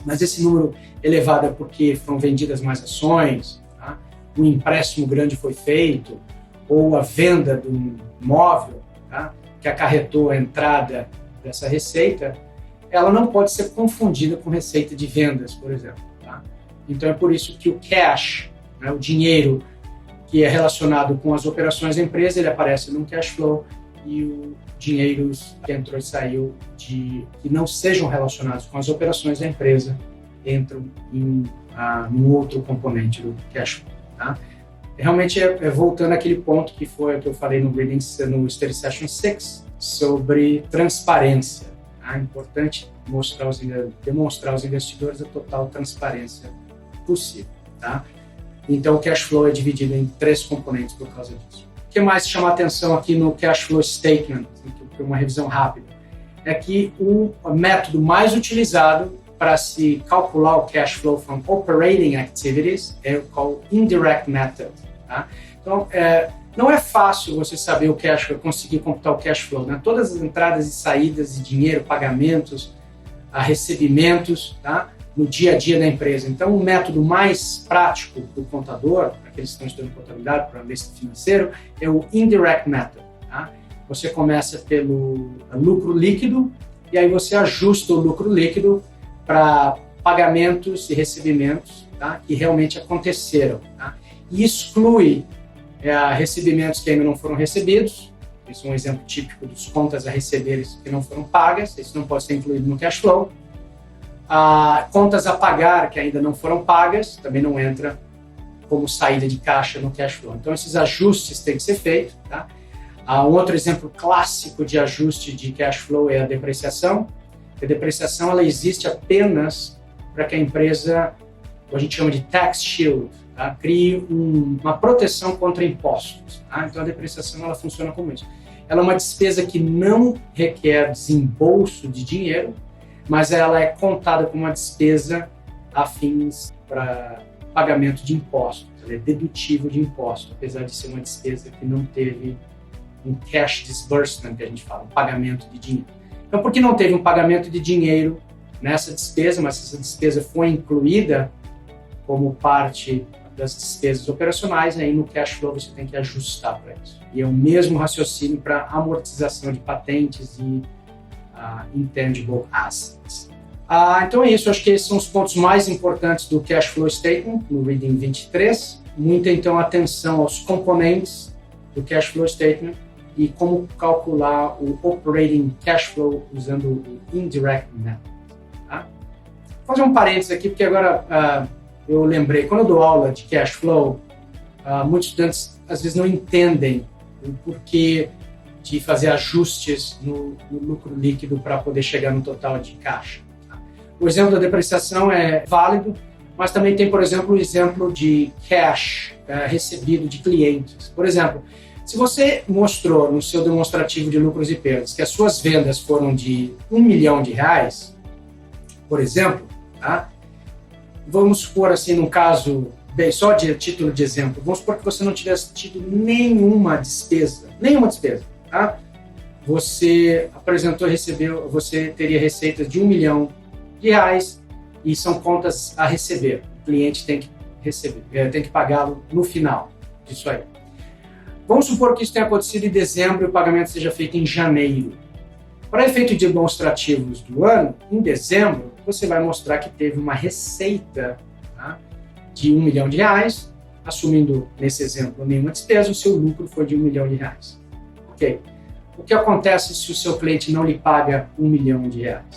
mas esse número elevado é porque foram vendidas mais ações, tá? Um empréstimo grande foi feito, ou a venda de um imóvel, tá? Que acarretou a entrada dessa receita, ela não pode ser confundida com receita de vendas, por exemplo. Tá? Então é por isso que o cash, né, o dinheiro que é relacionado com as operações da empresa, ele aparece no cash flow, e os dinheiros que entrou e saiu que não sejam relacionados com as operações da empresa entram em um outro componente do cash flow. Tá? Realmente voltando àquele ponto que foi o que eu falei no Study Session 6 sobre transparência. É importante demonstrar aos investidores a total transparência possível. Tá? Então, o cash flow é dividido em 3 componentes por causa disso. O que mais chama a atenção aqui no cash flow statement, por uma revisão rápida, é que o método mais utilizado para se calcular o cash flow from operating activities é o indirect method. Tá? Então, não é fácil você saber o cash flow, conseguir computar o cash flow. Né? Todas as entradas e saídas de dinheiro, pagamentos, recebimentos, tá? No dia a dia da empresa. Então, o método mais prático do contador, para aqueles que estão estudando contabilidade, para o analista financeiro, é o indirect method. Tá? você começa pelo lucro líquido e aí você ajusta o lucro líquido para pagamentos e recebimentos, tá, que realmente aconteceram. Tá? E exclui recebimentos que ainda não foram recebidos. Isso é um exemplo típico dos contas a receber que não foram pagas. Isso não pode ser incluído no cash flow. Contas a pagar que ainda não foram pagas também não entra como saída de caixa no cash flow. Então, esses ajustes têm que ser feitos. Tá? Um outro exemplo clássico de ajuste de cash flow é a depreciação. A depreciação ela existe apenas para que a empresa, a gente chama de tax shield, tá? Crie uma proteção contra impostos. Tá? Então, a depreciação ela funciona como isso. Ela é uma despesa que não requer desembolso de dinheiro, mas ela é contada como uma despesa a fins para pagamento de impostos. Ela é dedutível de imposto, apesar de ser uma despesa que não teve um cash disbursement, que a gente fala, um pagamento de dinheiro. Então, por que não teve um pagamento de dinheiro nessa despesa, mas essa despesa foi incluída como parte das despesas operacionais, aí no cash flow você tem que ajustar para isso. E é o mesmo raciocínio para amortização de patentes e intangible assets. Então é isso, acho que esses são os pontos mais importantes do cash flow statement, no Reading 23. Muita, então, atenção aos componentes do cash flow statement e como calcular o operating cash flow usando o indirect method. Tá? Vou fazer um parênteses aqui, porque agora eu lembrei, quando eu dou aula de cash flow, muitos estudantes às vezes não entendem o porquê de fazer ajustes no lucro líquido para poder chegar no total de caixa. Tá? O exemplo da depreciação é válido, mas também tem, por exemplo, o exemplo de cash recebido de clientes. Por exemplo, se você mostrou no seu demonstrativo de lucros e perdas que as suas vendas foram de R$1 milhão, por exemplo, tá? Vamos supor assim, num caso, bem, só de título de exemplo, vamos supor que você não tivesse tido nenhuma despesa, tá? Você apresentou e recebeu, você teria receitas de R$1 milhão e são contas a receber. O cliente tem que receber, tem que pagá-lo no final disso aí. Vamos supor que isso tenha acontecido em dezembro e o pagamento seja feito em janeiro. Para efeitos demonstrativos do ano, em dezembro, você vai mostrar que teve uma receita, tá, de R$1 milhão, assumindo, nesse exemplo, nenhuma despesa, o seu lucro foi de R$1 milhão. Ok. O que acontece se o seu cliente não lhe paga R$1 milhão?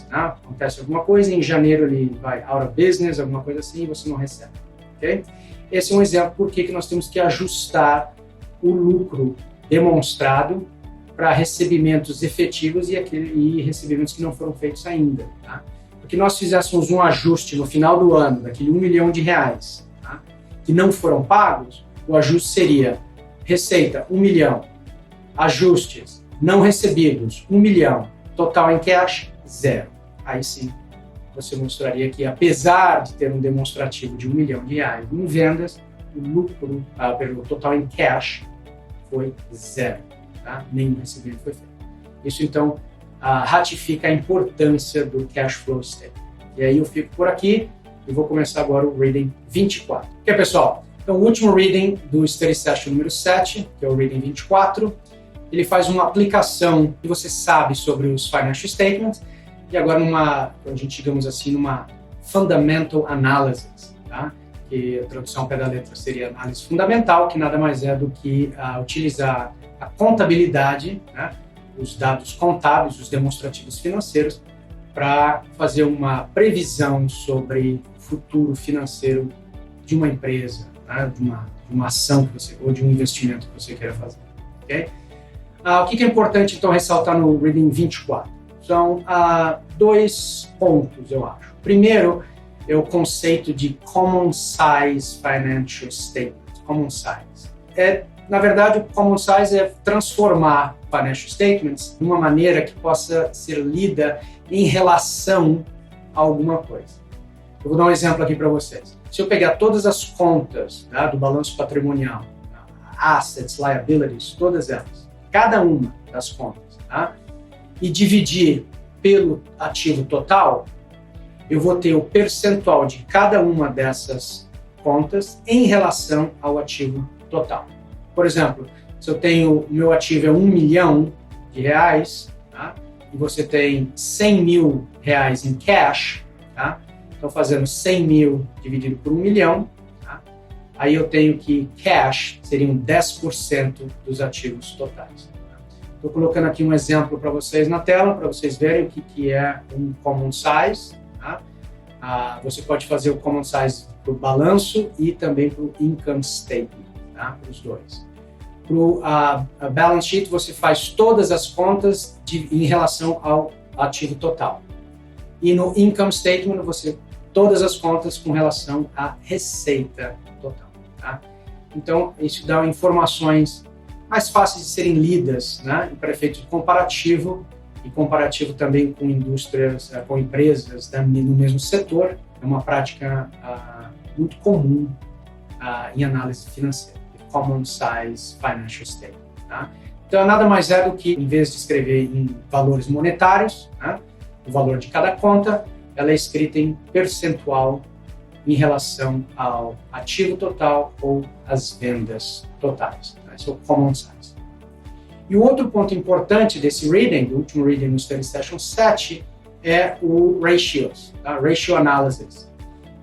Tá? Acontece alguma coisa, em janeiro ele vai out of business, alguma coisa assim, e você não recebe. Okay? Esse é um exemplo por que nós temos que ajustar o lucro demonstrado para recebimentos efetivos e recebimentos que não foram feitos ainda. Tá? Porque nós fizéssemos um ajuste no final do ano, daquele R$1 milhão, tá? Que não foram pagos, o ajuste seria receita R$1 milhão, ajustes não recebidos R$1 milhão, total em cash, 0. Aí sim, você mostraria que apesar de ter um demonstrativo de R$1 milhão em vendas, o lucro, pelo total em cash, foi 0. Tá? Nenhum recebimento foi feito. Isso, então, ratifica a importância do cash flow statement. E aí eu fico por aqui e vou começar agora o Reading 24. Ok, pessoal? Então, o último Reading do Study Session número 7, que é o Reading 24, ele faz uma aplicação que você sabe sobre os financial statements e agora a gente, digamos assim, numa fundamental analysis, tá? Que a tradução ao pé da letra seria análise fundamental, que nada mais é do que utilizar a contabilidade, né, os dados contábeis, os demonstrativos financeiros, para fazer uma previsão sobre o futuro financeiro de uma empresa, né, de uma ação que você, ou de um investimento que você queira fazer. Okay? O que é importante, então, ressaltar no Reading 24? São 2 pontos, eu acho. Primeiro é o conceito de Common Size Financial Statement. Common Size. Na verdade, o Common Size é transformar Financial Statements de uma maneira que possa ser lida em relação a alguma coisa. Eu vou dar um exemplo aqui para vocês. Se eu pegar todas as contas, tá, do balanço patrimonial, assets, liabilities, todas elas, cada uma das contas, tá, e dividir pelo ativo total, eu vou ter o percentual de cada uma dessas contas em relação ao ativo total. Por exemplo, se eu tenho, o meu ativo é R$1 milhão, de reais, tá? E você tem 100 mil reais em cash, tá? Então, fazendo 100 mil dividido por 1 milhão, tá? Aí eu tenho que cash seriam 10% dos ativos totais. Estou colocando aqui um exemplo para vocês na tela, para vocês verem o que é um common size. Tá? Você pode fazer o common size para o balanço e também para o income statement, tá? Para os dois. Para o balance sheet, você faz todas as contas em relação ao ativo total. E no income statement, você todas as contas com relação à receita total. Tá? Então, isso dá informações mais fáceis de serem lidas, né? Para efeito comparativo, e comparativo também com indústrias, com empresas no mesmo setor. É uma prática muito comum em análise financeira, common size financial statement. Tá? Então, nada mais é do que, em vez de escrever em valores monetários, né, o valor de cada conta, ela é escrita em percentual em relação ao ativo total ou às vendas totais. Tá? Esse é o common size. E o outro ponto importante desse reading, do último reading no Study Session 7, é o ratios, tá? Ratio analysis.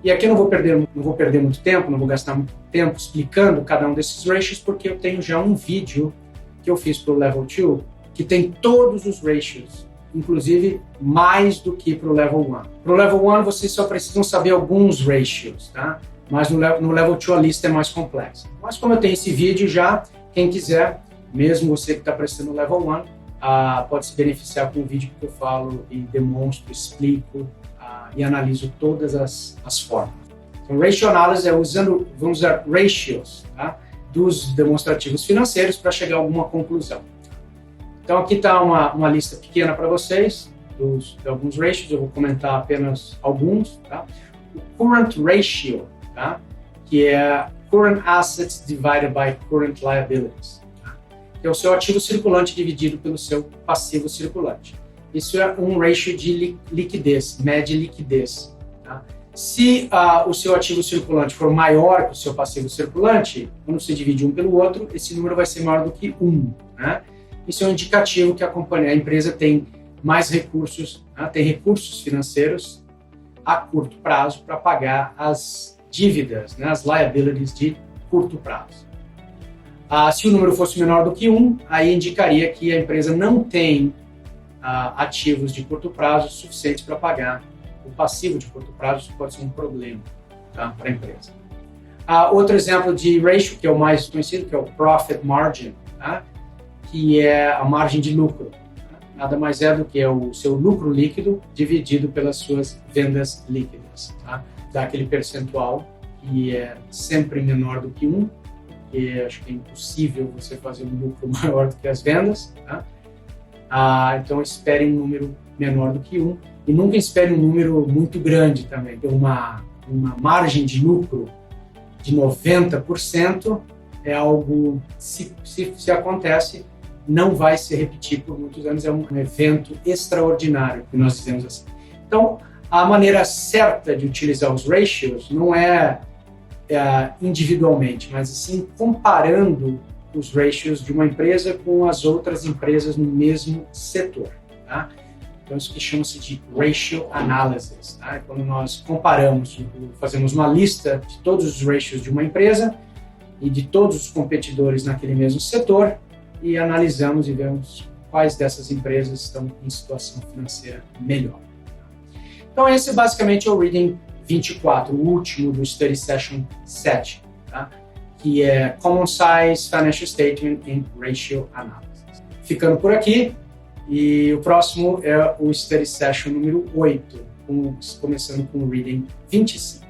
E aqui eu não vou perder muito tempo, não vou gastar muito tempo explicando cada um desses ratios, porque eu tenho já um vídeo que eu fiz para o Level 2, que tem todos os ratios, inclusive mais do que para o Level 1. Para o Level 1, vocês só precisam saber alguns ratios, tá? Mas no Level 2 a lista é mais complexa. Mas como eu tenho esse vídeo já, quem quiser, mesmo você que está prestando o Level 1, pode se beneficiar com o vídeo que eu falo e demonstro, explico e analiso todas as formas. Então, ratio analysis vamos usar ratios, tá? Dos demonstrativos financeiros para chegar a alguma conclusão. Então, aqui está uma lista pequena para vocês de alguns ratios, eu vou comentar apenas alguns. Tá? O current ratio, tá? Que é current assets divided by current liabilities, tá? Que é o seu ativo circulante dividido pelo seu passivo circulante. Isso é um ratio de liquidez, mede liquidez. Tá? Se o seu ativo circulante for maior que o seu passivo circulante, quando você divide um pelo outro, esse número vai ser maior do que 1. Né? Isso é um indicativo que a empresa tem mais recursos, né? Tem recursos financeiros a curto prazo para pagar as dívidas, né? As liabilities de curto prazo. Se o número fosse menor do que 1, aí indicaria que a empresa não tem ativos de curto prazo suficientes para pagar o passivo de curto prazo. Isso pode ser um problema, tá? Para a empresa. Outro exemplo de ratio, que é o mais conhecido, que é o profit margin, tá? Que é a margem de lucro. Nada mais é do que o seu lucro líquido dividido pelas suas vendas líquidas. Tá? Dá aquele percentual que é sempre menor do que 1, porque acho que é impossível você fazer um lucro maior do que as vendas. Tá? Então, espere um número menor do que 1 e nunca espere um número muito grande também. Uma margem de lucro de 90% é algo, se acontece, não vai se repetir por muitos anos, é um evento extraordinário, que nós dizemos assim. Então, a maneira certa de utilizar os ratios não é individualmente, mas sim comparando os ratios de uma empresa com as outras empresas no mesmo setor. Tá? Então, isso que chama-se de ratio analysis. Tá? Quando nós comparamos, fazemos uma lista de todos os ratios de uma empresa e de todos os competidores naquele mesmo setor, e analisamos e vemos quais dessas empresas estão em situação financeira melhor. Então, esse basicamente é o Reading 24, o último do Study Session 7, tá? Que é Common Size Financial Statement and Ratio Analysis. Ficando por aqui, e o próximo é o Study Session número 8, começando com o Reading 25.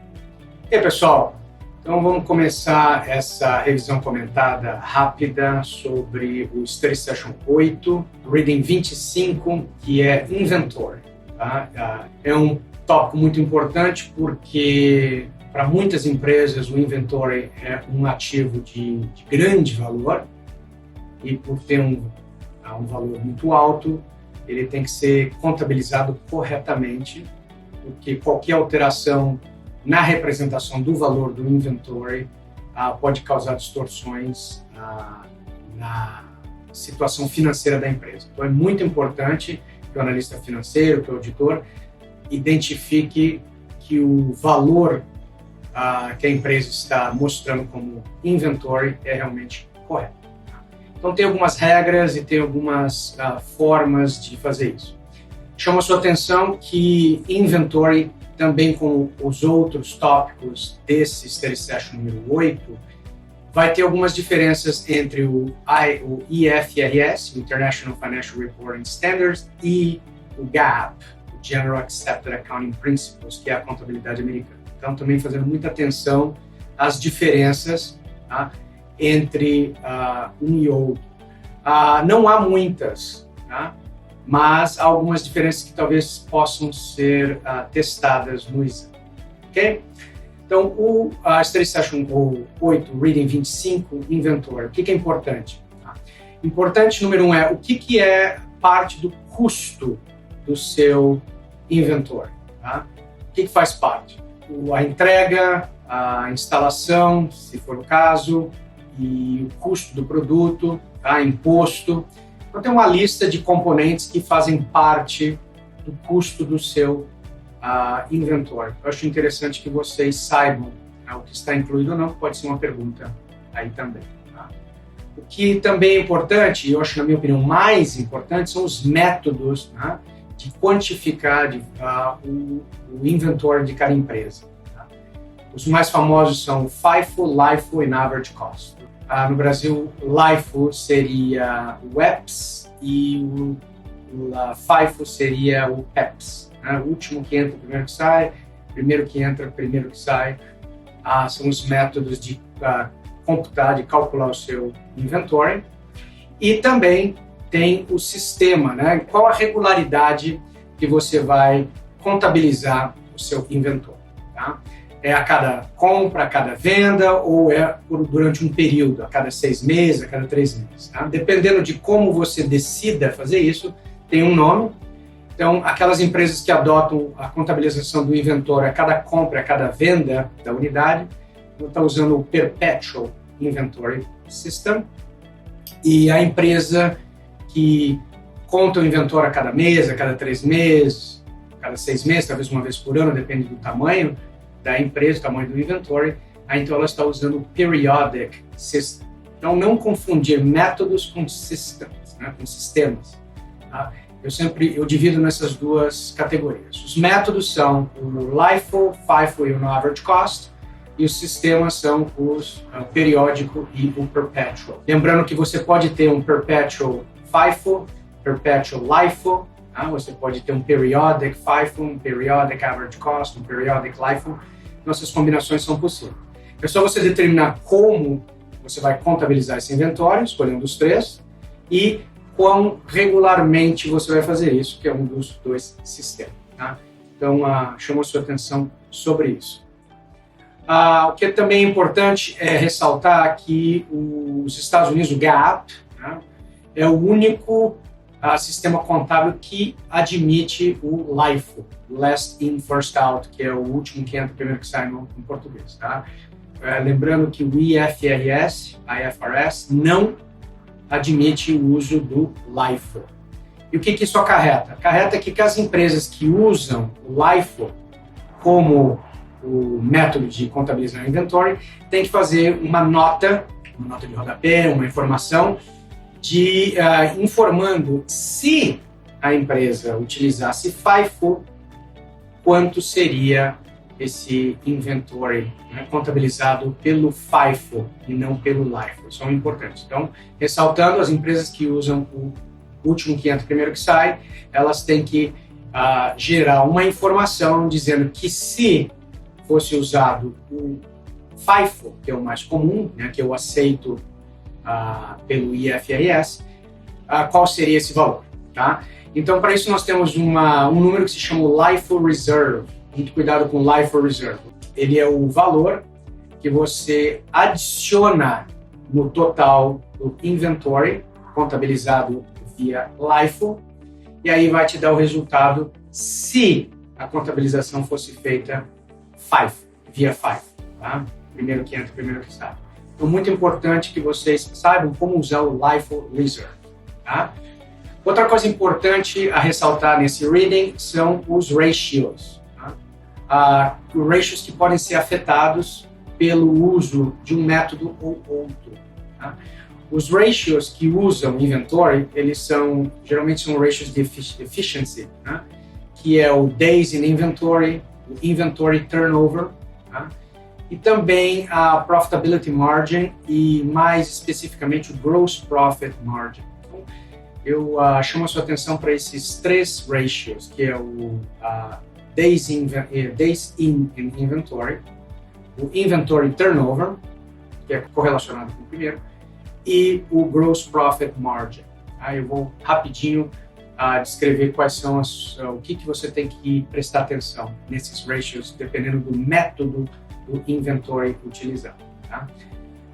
E aí, pessoal? Então, vamos começar essa revisão comentada rápida sobre o Study Session 8, Reading 25, que é Inventory. Tá? É um tópico muito importante porque, para muitas empresas, o Inventory é um ativo de grande valor e, por ter um valor muito alto, ele tem que ser contabilizado corretamente, porque qualquer alteração na representação do valor do inventory pode causar distorções na situação financeira da empresa. Então é muito importante que o analista financeiro, que o auditor, identifique que o valor que a empresa está mostrando como inventory é realmente correto. Então tem algumas regras e tem algumas formas de fazer isso. Chama a sua atenção que inventory, também com os outros tópicos desse Study Session número 8, vai ter algumas diferenças entre o IFRS, International Financial Reporting Standards, e o GAAP, o General Accepted Accounting Principles, que é a contabilidade americana. Então, também fazendo muita atenção às diferenças, tá, entre um e outro. Não há muitas, tá, mas há algumas diferenças que talvez possam ser testadas no exame. Ok? Então, o Study Session 8, Reading 25, Inventory. O que é importante? Tá? Importante, número 1, é o que é parte do custo do seu inventory. Tá? O que faz parte? A entrega, a instalação, se for o caso, e o custo do produto, tá? Imposto. Então, tem uma lista de componentes que fazem parte do custo do seu inventory. Eu acho interessante que vocês saibam o que está incluído ou não, pode ser uma pergunta aí também. Tá? O que também é importante, e eu acho, na minha opinião, mais importante, são os métodos, né, de quantificar o inventory de cada empresa. Tá? Os mais famosos são o FIFO, LIFO e Average Cost. No Brasil, LIFO seria o EPS e o FIFO seria o PEPS. Né? O último que entra, primeiro que sai, primeiro que entra, primeiro que sai. São os métodos de computar, de calcular o seu inventory. E também tem o sistema, né? Qual a regularidade que você vai contabilizar o seu inventory. Tá? É a cada compra, a cada venda, ou é durante um período, a cada 6 meses, a cada 3 meses. Tá? Dependendo de como você decida fazer isso, tem um nome. Então, aquelas empresas que adotam a contabilização do inventório a cada compra, a cada venda da unidade, estão usando o Perpetual Inventory System. E a empresa que conta o inventório a cada mês, a cada 3 meses, a cada 6 meses, talvez uma vez por ano, depende do tamanho da empresa, o tamanho do inventory, então ela está usando o Periodic System. Então, não confundir métodos com systems, né, com sistemas. Tá? Eu divido nessas duas categorias. Os métodos são o LIFO, FIFO e o Average Cost, e os sistemas são os periódico e o perpetual. Lembrando que você pode ter um perpetual FIFO, perpetual LIFO, tá? Você pode ter um periodic FIFO, um periodic Average Cost, um periodic LIFO. Então, essas combinações são possíveis. É só você determinar como você vai contabilizar esse inventório, escolher um dos 3, e quão regularmente você vai fazer isso, que é um dos 2 sistemas. Tá? Então, chamo a sua atenção sobre isso. O que também é importante é ressaltar que os Estados Unidos, o GAAP, né, é o único sistema contábil que admite o LIFO, Last In, First Out, que é o último que entra, primeiro que sai no português. Tá? Lembrando que o IFRS não admite o uso do LIFO. E o que isso acarreta? Acarreta que as empresas que usam o LIFO como o método de contabilizar o inventory têm que fazer uma nota de rodapé, uma informação informando se a empresa utilizasse FIFO, quanto seria esse inventory, né, contabilizado pelo FIFO e não pelo LIFO. Isso é importante. Então, ressaltando, as empresas que usam o último que entra, primeiro que sai, elas têm que gerar uma informação dizendo que se fosse usado o FIFO, que é o mais comum, né, que eu aceito pelo IFRS, qual seria esse valor. Tá? Então, para isso, nós temos um número que se chama o LIFO Reserve. Muito cuidado com o LIFO Reserve. Ele é o valor que você adiciona no total do inventory, contabilizado via LIFO, e aí vai te dar o resultado se a contabilização fosse feita via FIFO. Tá? Primeiro que entra, primeiro que sai. Então, muito importante que vocês saibam como usar o LIFO Reserve. Tá? Outra coisa importante a ressaltar nesse reading são os ratios. Tá? Ratios que podem ser afetados pelo uso de um método ou outro. Tá? Os ratios que usam inventory, geralmente são ratios de efficiency, né? Que é o days in inventory, o inventory turnover, tá? E também a profitability margin e mais especificamente o gross profit margin. Então, eu chamo a sua atenção para esses 3 ratios, que é o days in inventory, o inventory turnover, que é correlacionado com o primeiro, e o gross profit margin. Eu vou rapidinho descrever quais são o que você tem que prestar atenção nesses ratios, dependendo do método do inventory utilizado. Tá?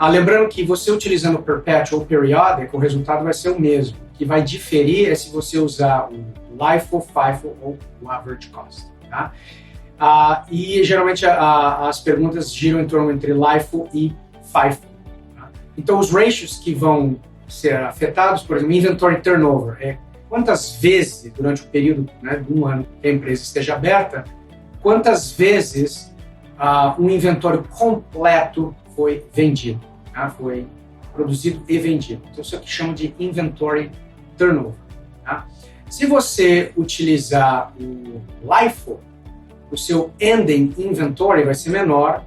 Lembrando que você utilizando o perpetual ou periodic, o resultado vai ser o mesmo. O que vai diferir é se você usar o LIFO, FIFO ou o average cost. Tá? E geralmente as perguntas giram em torno entre LIFO e FIFO. Então, os ratios que vão ser afetados, por exemplo, inventory turnover, é quantas vezes, durante o período, né, de um ano que a empresa esteja aberta, quantas vezes um inventório completo foi vendido, tá? Foi produzido e vendido. Então, isso aqui chama de inventory turnover. Tá? Se você utilizar o LIFO, o seu ending inventory vai ser menor,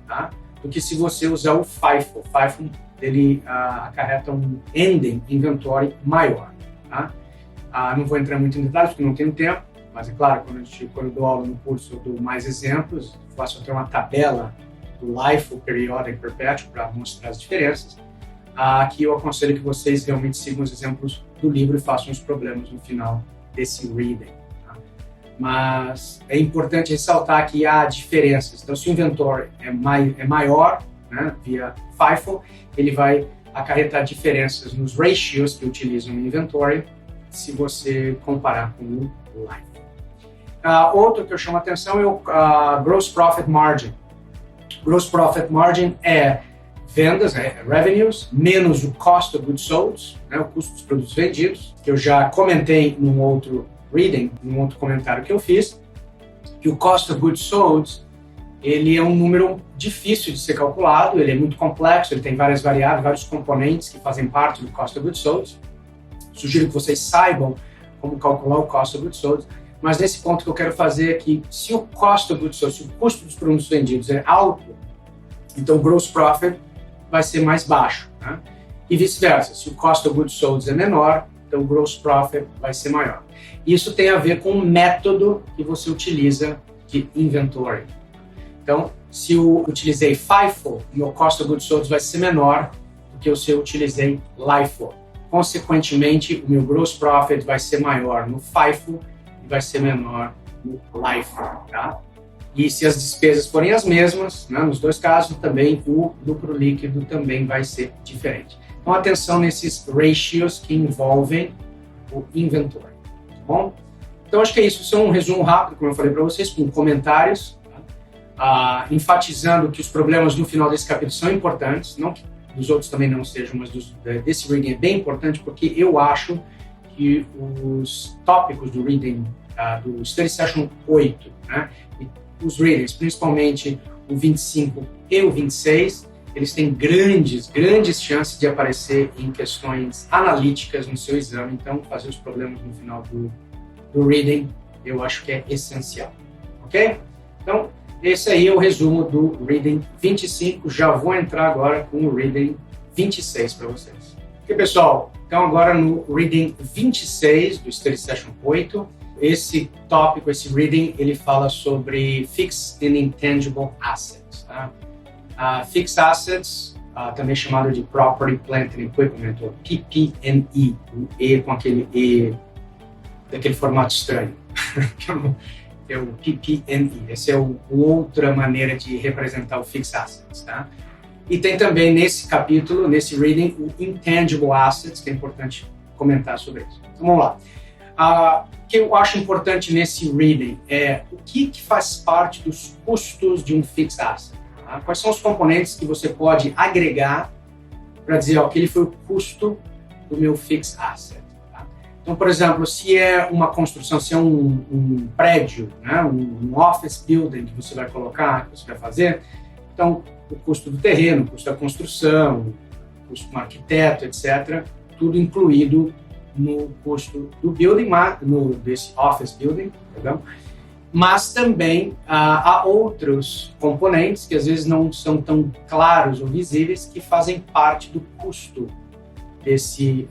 tá? Do que se você usar o FIFO. O FIFO, ele acarreta um ending inventory maior. Tá? Não vou entrar muito em detalhes porque não tenho tempo, mas é claro, quando eu dou aula no curso, eu dou mais exemplos, faço até uma tabela do LIFO, Periodic, Perpetual, para mostrar as diferenças. Aqui eu aconselho que vocês realmente sigam os exemplos do livro e façam os problemas no final desse reading. Tá? Mas é importante ressaltar que há diferenças. Então, se o inventory é maior, né, via FIFO, ele vai acarretar diferenças nos ratios que utilizam o inventory, se você comparar com o LIFO. Outro que eu chamo a atenção é o gross profit margin. Gross profit margin é vendas, revenues, menos o cost of goods sold, né, o custo dos produtos vendidos, que eu já comentei num outro reading, num outro comentário que eu fiz, que o cost of goods sold, ele é um número difícil de ser calculado, ele é muito complexo, ele tem várias variáveis, vários componentes que fazem parte do cost of goods sold. Sugiro que vocês saibam como calcular o cost of goods sold, mas nesse ponto que eu quero fazer é que se o cost of goods sold, se o custo dos produtos vendidos é alto, então o gross profit vai ser mais baixo, né? E vice-versa, se o cost of goods sold é menor, então o gross profit vai ser maior. Isso tem a ver com o método que você utiliza de inventory. Então, se eu utilizei FIFO, meu cost of goods sold vai ser menor do que se eu utilizei LIFO. Consequentemente, o meu gross profit vai ser maior no FIFO e vai ser menor no LIFO. Tá? E se as despesas forem as mesmas, né, nos dois casos, também o lucro líquido também vai ser diferente. Então, atenção nesses ratios que envolvem o inventory. Tá bom? Então, acho que é isso. Isso é um resumo rápido, como eu falei para vocês, com comentários, enfatizando que os problemas no final desse capítulo são importantes, não que dos outros também não sejam, mas desse reading é bem importante porque eu acho que os tópicos do reading, do Study Session 8, né, e os readings, principalmente o 25 e o 26, eles têm grandes chances de aparecer em questões analíticas no seu exame, então fazer os problemas no final do reading eu acho que é essencial, ok? Então, esse aí é o resumo do Reading 25. Já vou entrar agora com o Reading 26 para vocês. Ok, pessoal? Então, agora no Reading 26 do Study Session 8, esse tópico, esse Reading, ele fala sobre Fixed and Intangible Assets. Tá? Fixed Assets, também chamado de Property, Plant and Equipment, ou PP&E, o E com aquele E daquele formato estranho. É o PP&E. Essa é outra maneira de representar o Fixed Assets. Tá? E tem também nesse capítulo, nesse reading, o Intangible Assets, que é importante comentar sobre isso. Então vamos lá. O que eu acho importante nesse reading é o que faz parte dos custos de um Fixed Asset. Tá? Quais são os componentes que você pode agregar para dizer que ele foi o custo do meu Fixed Asset. Então, por exemplo, se é uma construção, se é um prédio, né, um office building que você vai colocar, que você vai fazer, então o custo do terreno, o custo da construção, o custo do arquiteto, etc., tudo incluído no custo do building, desse office building, perdão. Mas também há outros componentes que às vezes não são tão claros ou visíveis que fazem parte do custo desse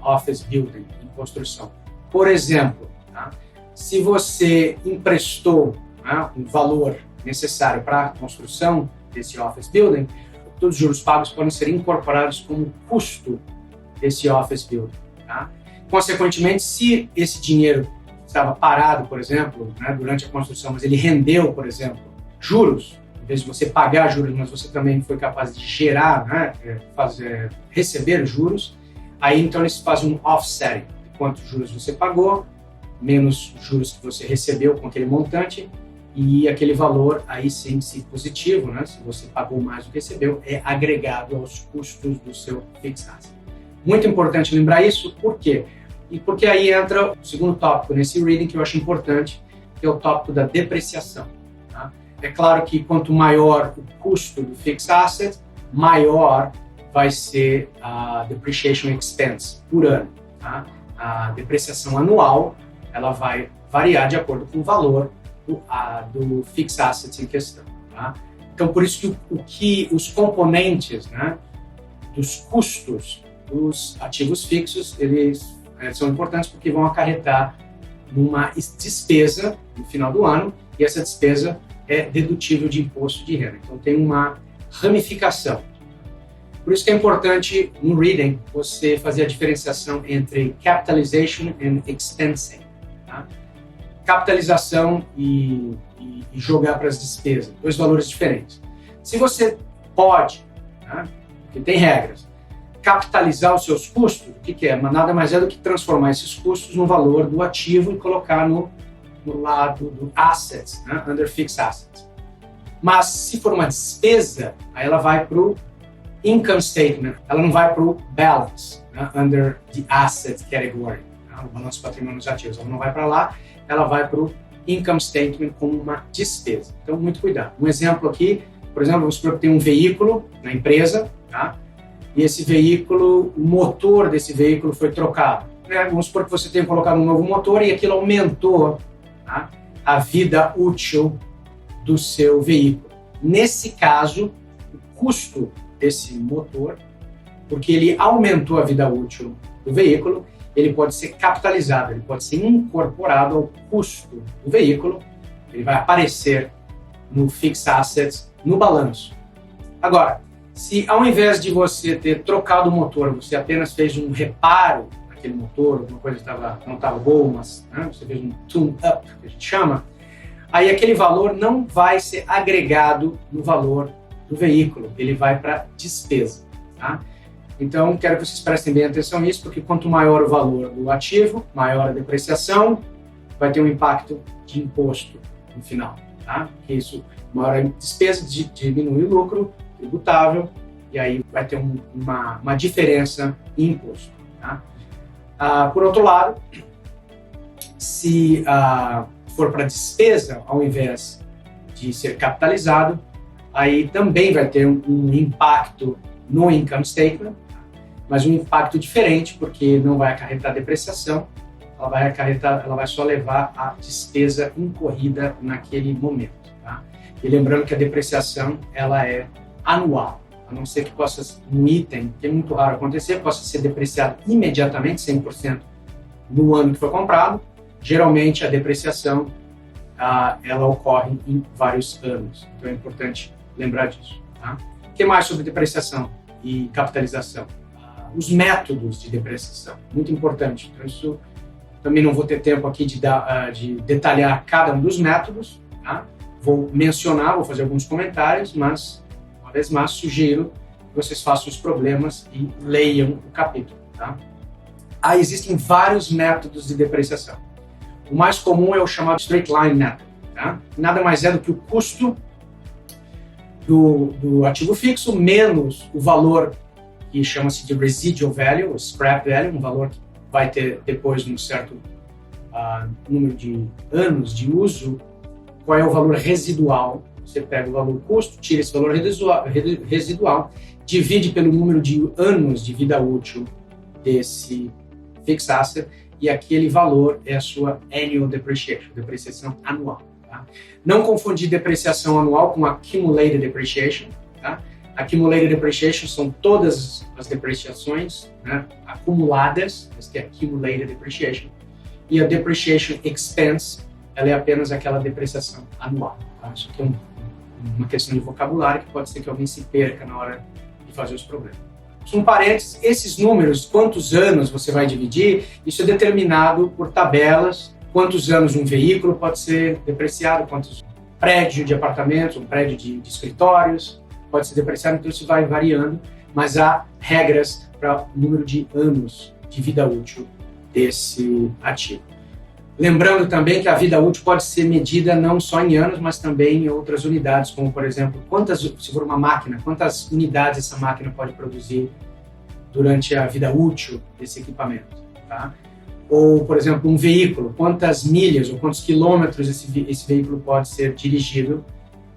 office building em construção. Por exemplo, tá? Se você emprestou, né, um valor necessário para a construção desse office building, todos os juros pagos podem ser incorporados como custo desse office building. Tá? Consequentemente, se esse dinheiro estava parado, por exemplo, né, durante a construção, mas ele rendeu, por exemplo, juros, em vez de você pagar juros, mas você também foi capaz de gerar, né, receber juros, aí então eles fazem um offsetting de quantos juros você pagou, menos juros que você recebeu com aquele montante, e aquele valor, aí sim, se positivo, né, se você pagou mais do que recebeu, é agregado aos custos do seu fixed asset. Muito importante lembrar isso, por quê? E porque aí entra o segundo tópico nesse reading que eu acho importante, que é o tópico da depreciação. Tá? É claro que quanto maior o custo do fixed asset, maior vai ser a depreciation expense por ano. Tá? A depreciação anual ela vai variar de acordo com o valor do fixed asset em questão. Tá? Então, por isso que os componentes, né, dos custos dos ativos fixos, eles são importantes porque vão acarretar numa despesa no final do ano, e essa despesa é dedutível de imposto de renda. Então tem uma ramificação. Por isso que é importante no reading você fazer a diferenciação entre capitalization and expensing. Tá? Capitalização e jogar para as despesas, dois valores diferentes. Se você pode, né, porque tem regras, capitalizar os seus custos, o que é? Mas nada mais é do que transformar esses custos no valor do ativo e colocar no lado do assets, né? Under fixed assets. Mas se for uma despesa, aí ela vai para o income statement, ela não vai para o balance, né? Under the asset category, né? O balanço patrimônio dos ativos. Ela não vai para lá, ela vai para o income statement como uma despesa. Então, muito cuidado. Um exemplo aqui, por exemplo, vamos supor que tem um veículo na empresa, tá? E esse veículo, o motor desse veículo foi trocado. Vamos supor que você tenha colocado um novo motor e aquilo aumentou, tá, a vida útil do seu veículo. Nesse caso, o custo desse motor, porque ele aumentou a vida útil do veículo, ele pode ser capitalizado, ele pode ser incorporado ao custo do veículo, ele vai aparecer no fixed assets, no balanço. Agora, se ao invés de você ter trocado o motor, você apenas fez um reparo naquele motor, alguma coisa que não estava boa, mas, né, você fez um tune-up, que a gente chama, aí aquele valor não vai ser agregado no valor do veículo, ele vai para despesa. Tá? Então, quero que vocês prestem bem atenção nisso, porque quanto maior o valor do ativo, maior a depreciação, vai ter um impacto de imposto no final. Tá? Porque isso, maior a despesa, diminui o lucro tributável, e aí vai ter uma diferença em imposto. Tá? Por outro lado, se for para despesa, ao invés de ser capitalizado, aí também vai ter um impacto no income statement, mas um impacto diferente, porque não vai acarretar depreciação, ela vai só levar a despesa incorrida naquele momento. Tá? E lembrando que a depreciação ela é anual, a não ser que possa, um item, que é muito raro acontecer, possa ser depreciado imediatamente, 100% no ano que foi comprado. Geralmente a depreciação ela ocorre em vários anos, então é importante lembrar disso. Tá? O que mais sobre depreciação e capitalização? Os métodos de depreciação, muito importante. Então isso também não vou ter tempo aqui de detalhar cada um dos métodos, tá? Vou mencionar, vou fazer alguns comentários, mas uma vez mais sugiro que vocês façam os problemas e leiam o capítulo. Tá? Existem vários métodos de depreciação. O mais comum é o chamado straight line method. Tá? Nada mais é do que o custo do ativo fixo menos o valor que chama-se de residual value, ou scrap value, um valor que vai ter depois um certo número de anos de uso, qual é o valor residual. Você pega o valor custo, tira esse valor residual, divide pelo número de anos de vida útil desse fixed asset, e aquele valor é a sua annual depreciation, depreciação anual. Tá? Não confundir depreciação anual com accumulated depreciation. Tá? Accumulated depreciation são todas as depreciações, né, acumuladas, mas que é accumulated depreciation. E a depreciation expense, ela é apenas aquela depreciação anual. Tá? Isso aqui é uma questão de vocabulário que pode ser que alguém se perca na hora de fazer os problemas. Um parênteses, esses números, quantos anos você vai dividir, isso é determinado por tabelas, quantos anos um veículo pode ser depreciado, quantos prédio de apartamentos, um prédio de escritórios pode ser depreciado, então isso vai variando, mas há regras para o número de anos de vida útil desse ativo. Lembrando também que a vida útil pode ser medida não só em anos, mas também em outras unidades, como, por exemplo, se for uma máquina, quantas unidades essa máquina pode produzir durante a vida útil desse equipamento. Tá? Ou, por exemplo, um veículo, quantas milhas ou quantos quilômetros esse veículo pode ser dirigido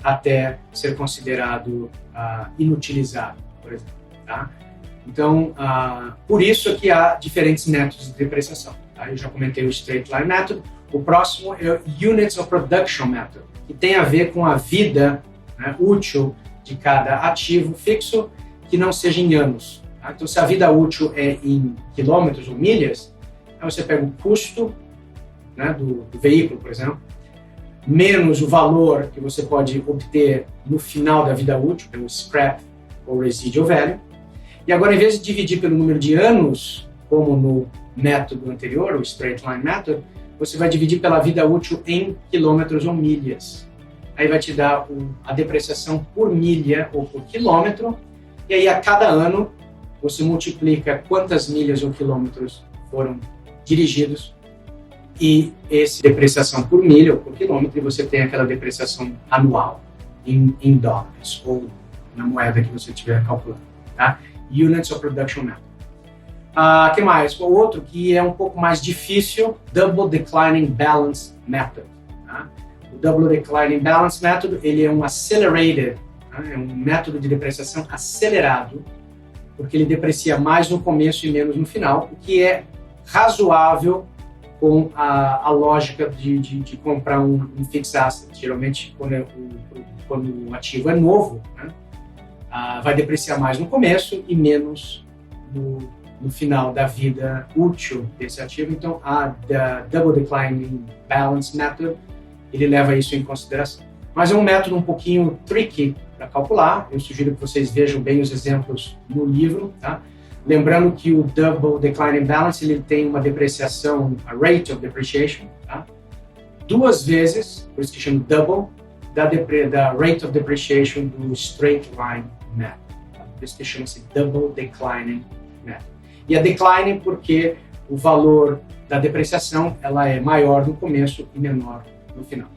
até ser considerado inutilizado, por exemplo. Tá? Então, por isso é que há diferentes métodos de depreciação. Tá? Eu já comentei o Straight Line Method. O próximo é o Units of Production Method, que tem a ver com a vida, né, útil de cada ativo fixo que não seja em anos. Tá? Então, se a vida útil é em quilômetros ou milhas, aí você pega o custo, né, do veículo, por exemplo, menos o valor que você pode obter no final da vida útil, pelo scrap ou residual value. E agora, em vez de dividir pelo número de anos, como no método anterior, o Straight Line Method, você vai dividir pela vida útil em quilômetros ou milhas. Aí vai te dar a depreciação por milha ou por quilômetro, e aí a cada ano você multiplica quantas milhas ou quilômetros foram dirigidos, e essa depreciação por milha ou por quilômetro, e você tem aquela depreciação anual em dólares, ou na moeda que você estiver calculando. Tá? Units of Production Method. Que mais? O outro que é um pouco mais difícil, Double Declining Balance Method. Tá? O Double Declining Balance Method, ele é um accelerated, tá? É um método de depreciação acelerado, porque ele deprecia mais no começo e menos no final, o que é razoável com a lógica de comprar um fixed asset. Geralmente, quando o ativo é novo, né, vai depreciar mais no começo e menos no final da vida útil desse ativo. Então, a Double Declining Balance Method, ele leva isso em consideração. Mas é um método um pouquinho tricky para calcular. Eu sugiro que vocês vejam bem os exemplos no livro. Tá? Lembrando que o Double Declining Balance, ele tem uma depreciação, a Rate of Depreciation, tá? 2 vezes, por isso que chama Double, da Rate of Depreciation do Straight Line Method. Tá? Por isso que chama-se Double Declining Method. E a declining porque o valor da depreciação ela é maior no começo e menor no final.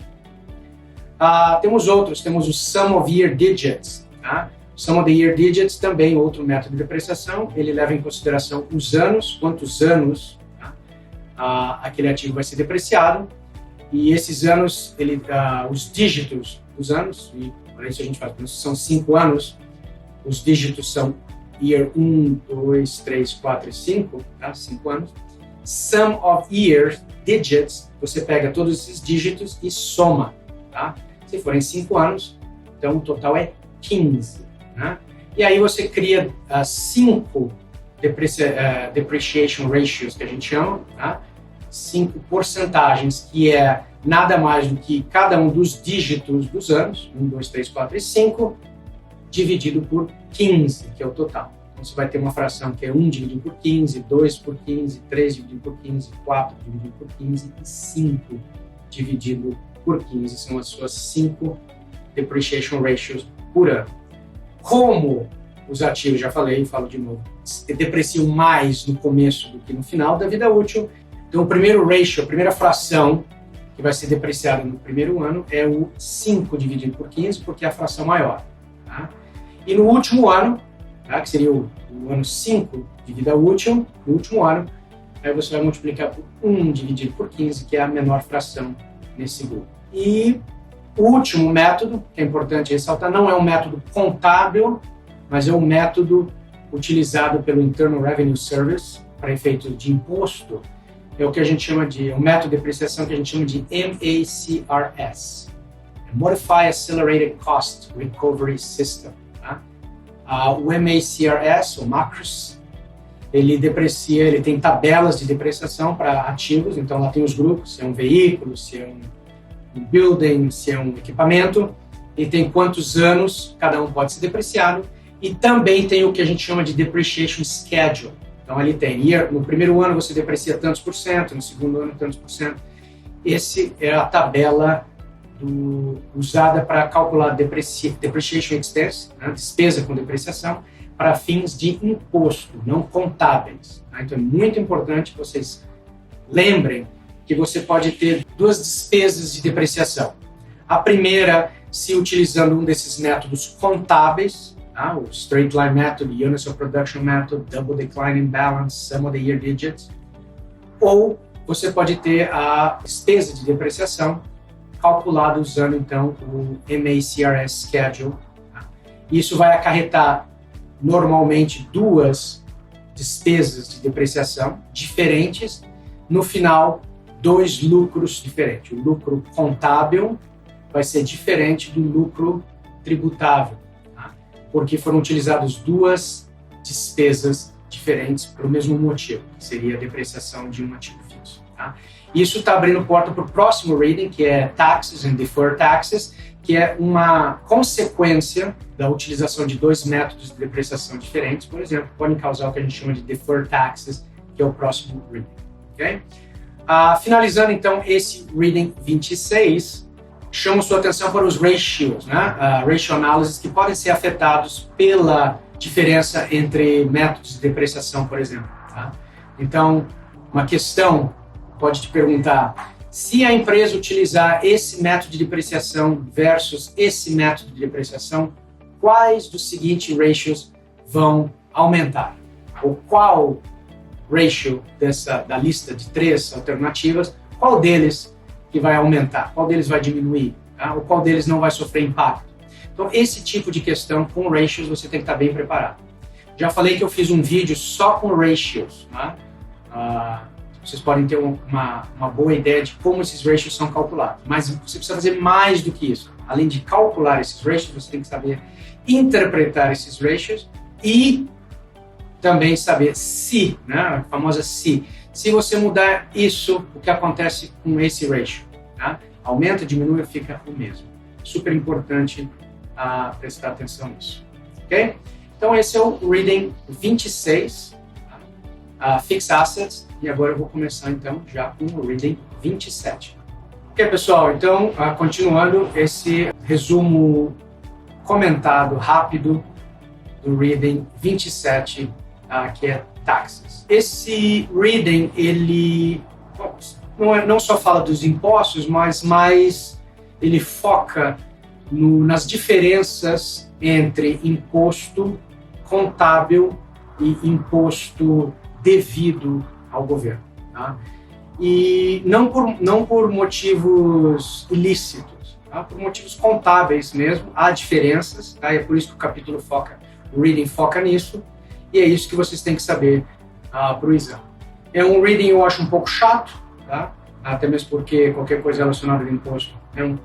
Temos outros, temos o Sum of Year Digits. Tá? O Sum of the Year Digits também outro método de depreciação, ele leva em consideração os anos, quantos anos, tá, aquele ativo vai ser depreciado, e esses anos, os dígitos dos anos, e para isso a gente faz, são 5 anos, os dígitos são Year 1, 2, 3, 4 e 5, tá? 5 anos. Sum of Years Digits, você pega todos esses dígitos e soma. Tá? Se forem 5 anos, então o total é 15. Né? E aí você cria 5 depreciation ratios, que a gente chama, tá? 5 porcentagens, que é nada mais do que cada um dos dígitos dos anos, 1, 2, 3, 4 e 5, dividido por 15, que é o total. Então você vai ter uma fração que é 1 dividido por 15, 2 por 15, 3 dividido por 15, 4 dividido por 15 e 5 dividido por 15. São as suas 5 depreciation ratios por ano. Como os ativos, já falei, falo de novo, depreciam mais no começo do que no final da vida útil, então o primeiro ratio, a primeira fração que vai ser depreciada no primeiro ano é o 5 dividido por 15, porque é a fração maior. Tá? E no último ano, tá, que seria o ano 5 de vida útil, no último ano, aí você vai multiplicar por 1 dividido por 15, que é a menor fração nesse grupo. E o último método, que é importante ressaltar, não é um método contábil, mas é um método utilizado pelo Internal Revenue Service para efeitos de imposto. É o que a gente chama de, um método de depreciação que a gente chama de MACRS, Modify Accelerated Cost Recovery System. Tá? O MACRS, o MACRS, ele tem tabelas de depreciação para ativos, então lá tem os grupos, se é um veículo, se é um building, se é um equipamento, e tem quantos anos cada um pode ser depreciado, e também tem o que a gente chama de Depreciation Schedule. Então ali tem, no primeiro ano você deprecia tantos por cento, no segundo ano tantos por cento. Esse é a tabela usada para calcular Depreciation Expense, né, despesa com depreciação, para fins de imposto, não contábeis. Tá? Então é muito importante que vocês lembrem que você pode ter duas despesas de depreciação. A primeira, se utilizando um desses métodos contábeis, tá? O Straight Line Method, Units of Production Method, Double Declining Balance, Sum of the Year Digits. Ou você pode ter a despesa de depreciação calculada usando, então, o MACRS Schedule. Tá? Isso vai acarretar, normalmente, duas despesas de depreciação diferentes. No final, dois lucros diferentes. O lucro contábil vai ser diferente do lucro tributável, tá? Porque foram utilizadas duas despesas diferentes pelo mesmo motivo, que seria a depreciação de um ativo fixo. Tá? Isso está abrindo porta para o próximo reading, que é Taxes and Deferred Taxes, que é uma consequência da utilização de dois métodos de depreciação diferentes, por exemplo, podem causar o que a gente chama de Deferred Taxes, que é o próximo reading. Okay? Finalizando, então, esse reading 26, chamo sua atenção para os ratios, né? Ratio analysis, que podem ser afetados pela diferença entre métodos de depreciação, por exemplo. Tá? Então, uma questão pode te perguntar, se a empresa utilizar esse método de depreciação versus esse método de depreciação, quais dos seguintes ratios vão aumentar? Ou qual ratio da lista de 3 alternativas, qual deles que vai aumentar, qual deles vai diminuir, tá? Ou qual deles não vai sofrer impacto? Então, esse tipo de questão com ratios você tem que estar bem preparado. Já falei que eu fiz um vídeo só com ratios, tá? Vocês podem ter uma boa ideia de como esses ratios são calculados, mas você precisa fazer mais do que isso. Além de calcular esses ratios, você tem que saber interpretar esses ratios e também saber se, né, a famosa se você mudar isso, o que acontece com esse ratio? Tá? Aumenta, diminui ou fica o mesmo? Super importante prestar atenção nisso. Ok? Então esse é o Reading 26, Fixed Assets, e agora eu vou começar então já com o Reading 27. Ok, pessoal, então continuando esse resumo comentado rápido do Reading 27, que é Taxes. Esse reading, ele não só fala dos impostos, mas mais ele foca nas diferenças entre imposto contábil e imposto devido ao governo. Tá? E não por motivos ilícitos, tá? Por motivos contábeis mesmo, há diferenças, tá? E é por isso que o capítulo o reading foca nisso, e é isso que vocês têm que saber para o exame. É um reading eu acho um pouco chato, tá? Até mesmo porque qualquer coisa relacionada ao imposto é um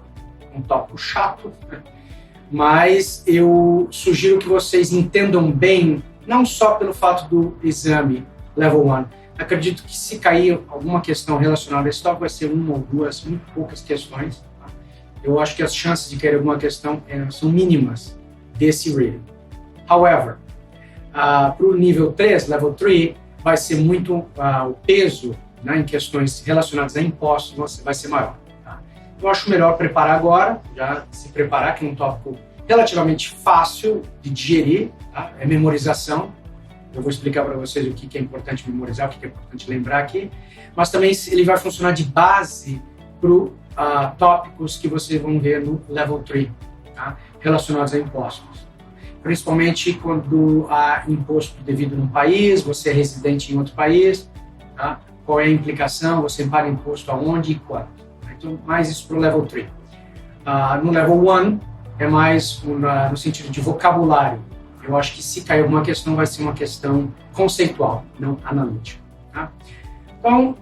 tópico chato, né? Mas eu sugiro que vocês entendam bem, não só pelo fato do exame Level 1. Acredito que se cair alguma questão relacionada a esse tópico vai ser uma ou duas, muito poucas questões. Tá? Eu acho que as chances de cair alguma questão são mínimas desse reading. However, para o nível 3, Level 3, vai ser muito, o peso, né, em questões relacionadas a impostos vai ser maior. Tá? Eu acho melhor preparar agora, já se preparar, que é um tópico relativamente fácil de digerir, tá? É memorização. Eu vou explicar para vocês o que é importante memorizar, o que é importante lembrar aqui, mas também ele vai funcionar de base para tópicos que vocês vão ver no Level 3, tá? Relacionados a impostos. Principalmente quando há imposto devido num país, você é residente em outro país, tá? Qual é a implicação, você paga imposto aonde e quanto. Então, mais isso para o Level 3. No Level 1, é mais no sentido de vocabulário. Eu acho que se cair alguma questão, vai ser uma questão conceitual, não analítica. Tá? Então,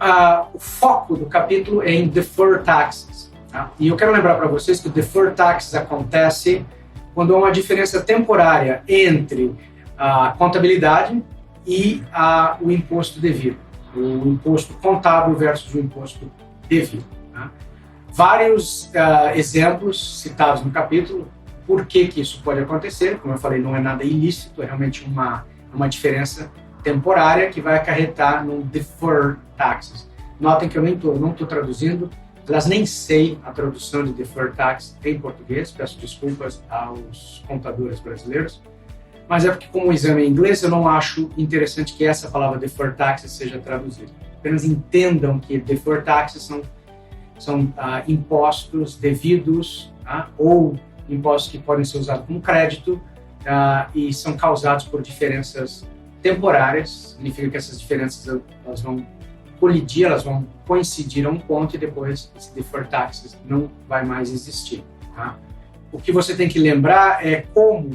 o foco do capítulo é em Deferred Taxes. Tá? E eu quero lembrar para vocês que o Deferred Taxes acontece quando há uma diferença temporária entre a contabilidade e o imposto devido. O imposto contábil versus o imposto devido. Tá? Vários exemplos citados no capítulo, por que isso pode acontecer. Como eu falei, não é nada ilícito, é realmente uma diferença temporária que vai acarretar no Deferred Taxes. Notem que eu não estou traduzindo, aliás, nem sei a tradução de Deferred Tax em português, peço desculpas aos contadores brasileiros, mas é porque, como o exame é em inglês, eu não acho interessante que essa palavra Deferred Taxes seja traduzida. Apenas entendam que Deferred Taxes são impostos devidos, tá? Ou impostos que podem ser usados como crédito e são causados por diferenças temporárias. Significa que essas diferenças elas vão colidir, elas vão coincidir a um ponto e depois esse Deferred Taxes não vai mais existir. Tá? O que você tem que lembrar é como,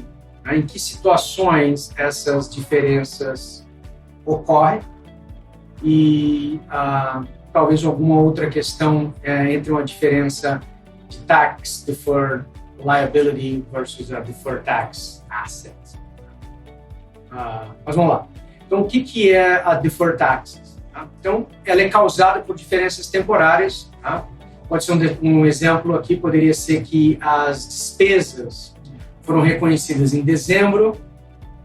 em que situações essas diferenças ocorrem e talvez alguma outra questão entre uma diferença de tax deferred liability versus a deferred tax asset. Mas vamos lá. Então, o que é a deferred taxes? Tá? Então, ela é causada por diferenças temporárias. Tá? Pode ser um exemplo aqui, poderia ser que as despesas foram reconhecidas em dezembro,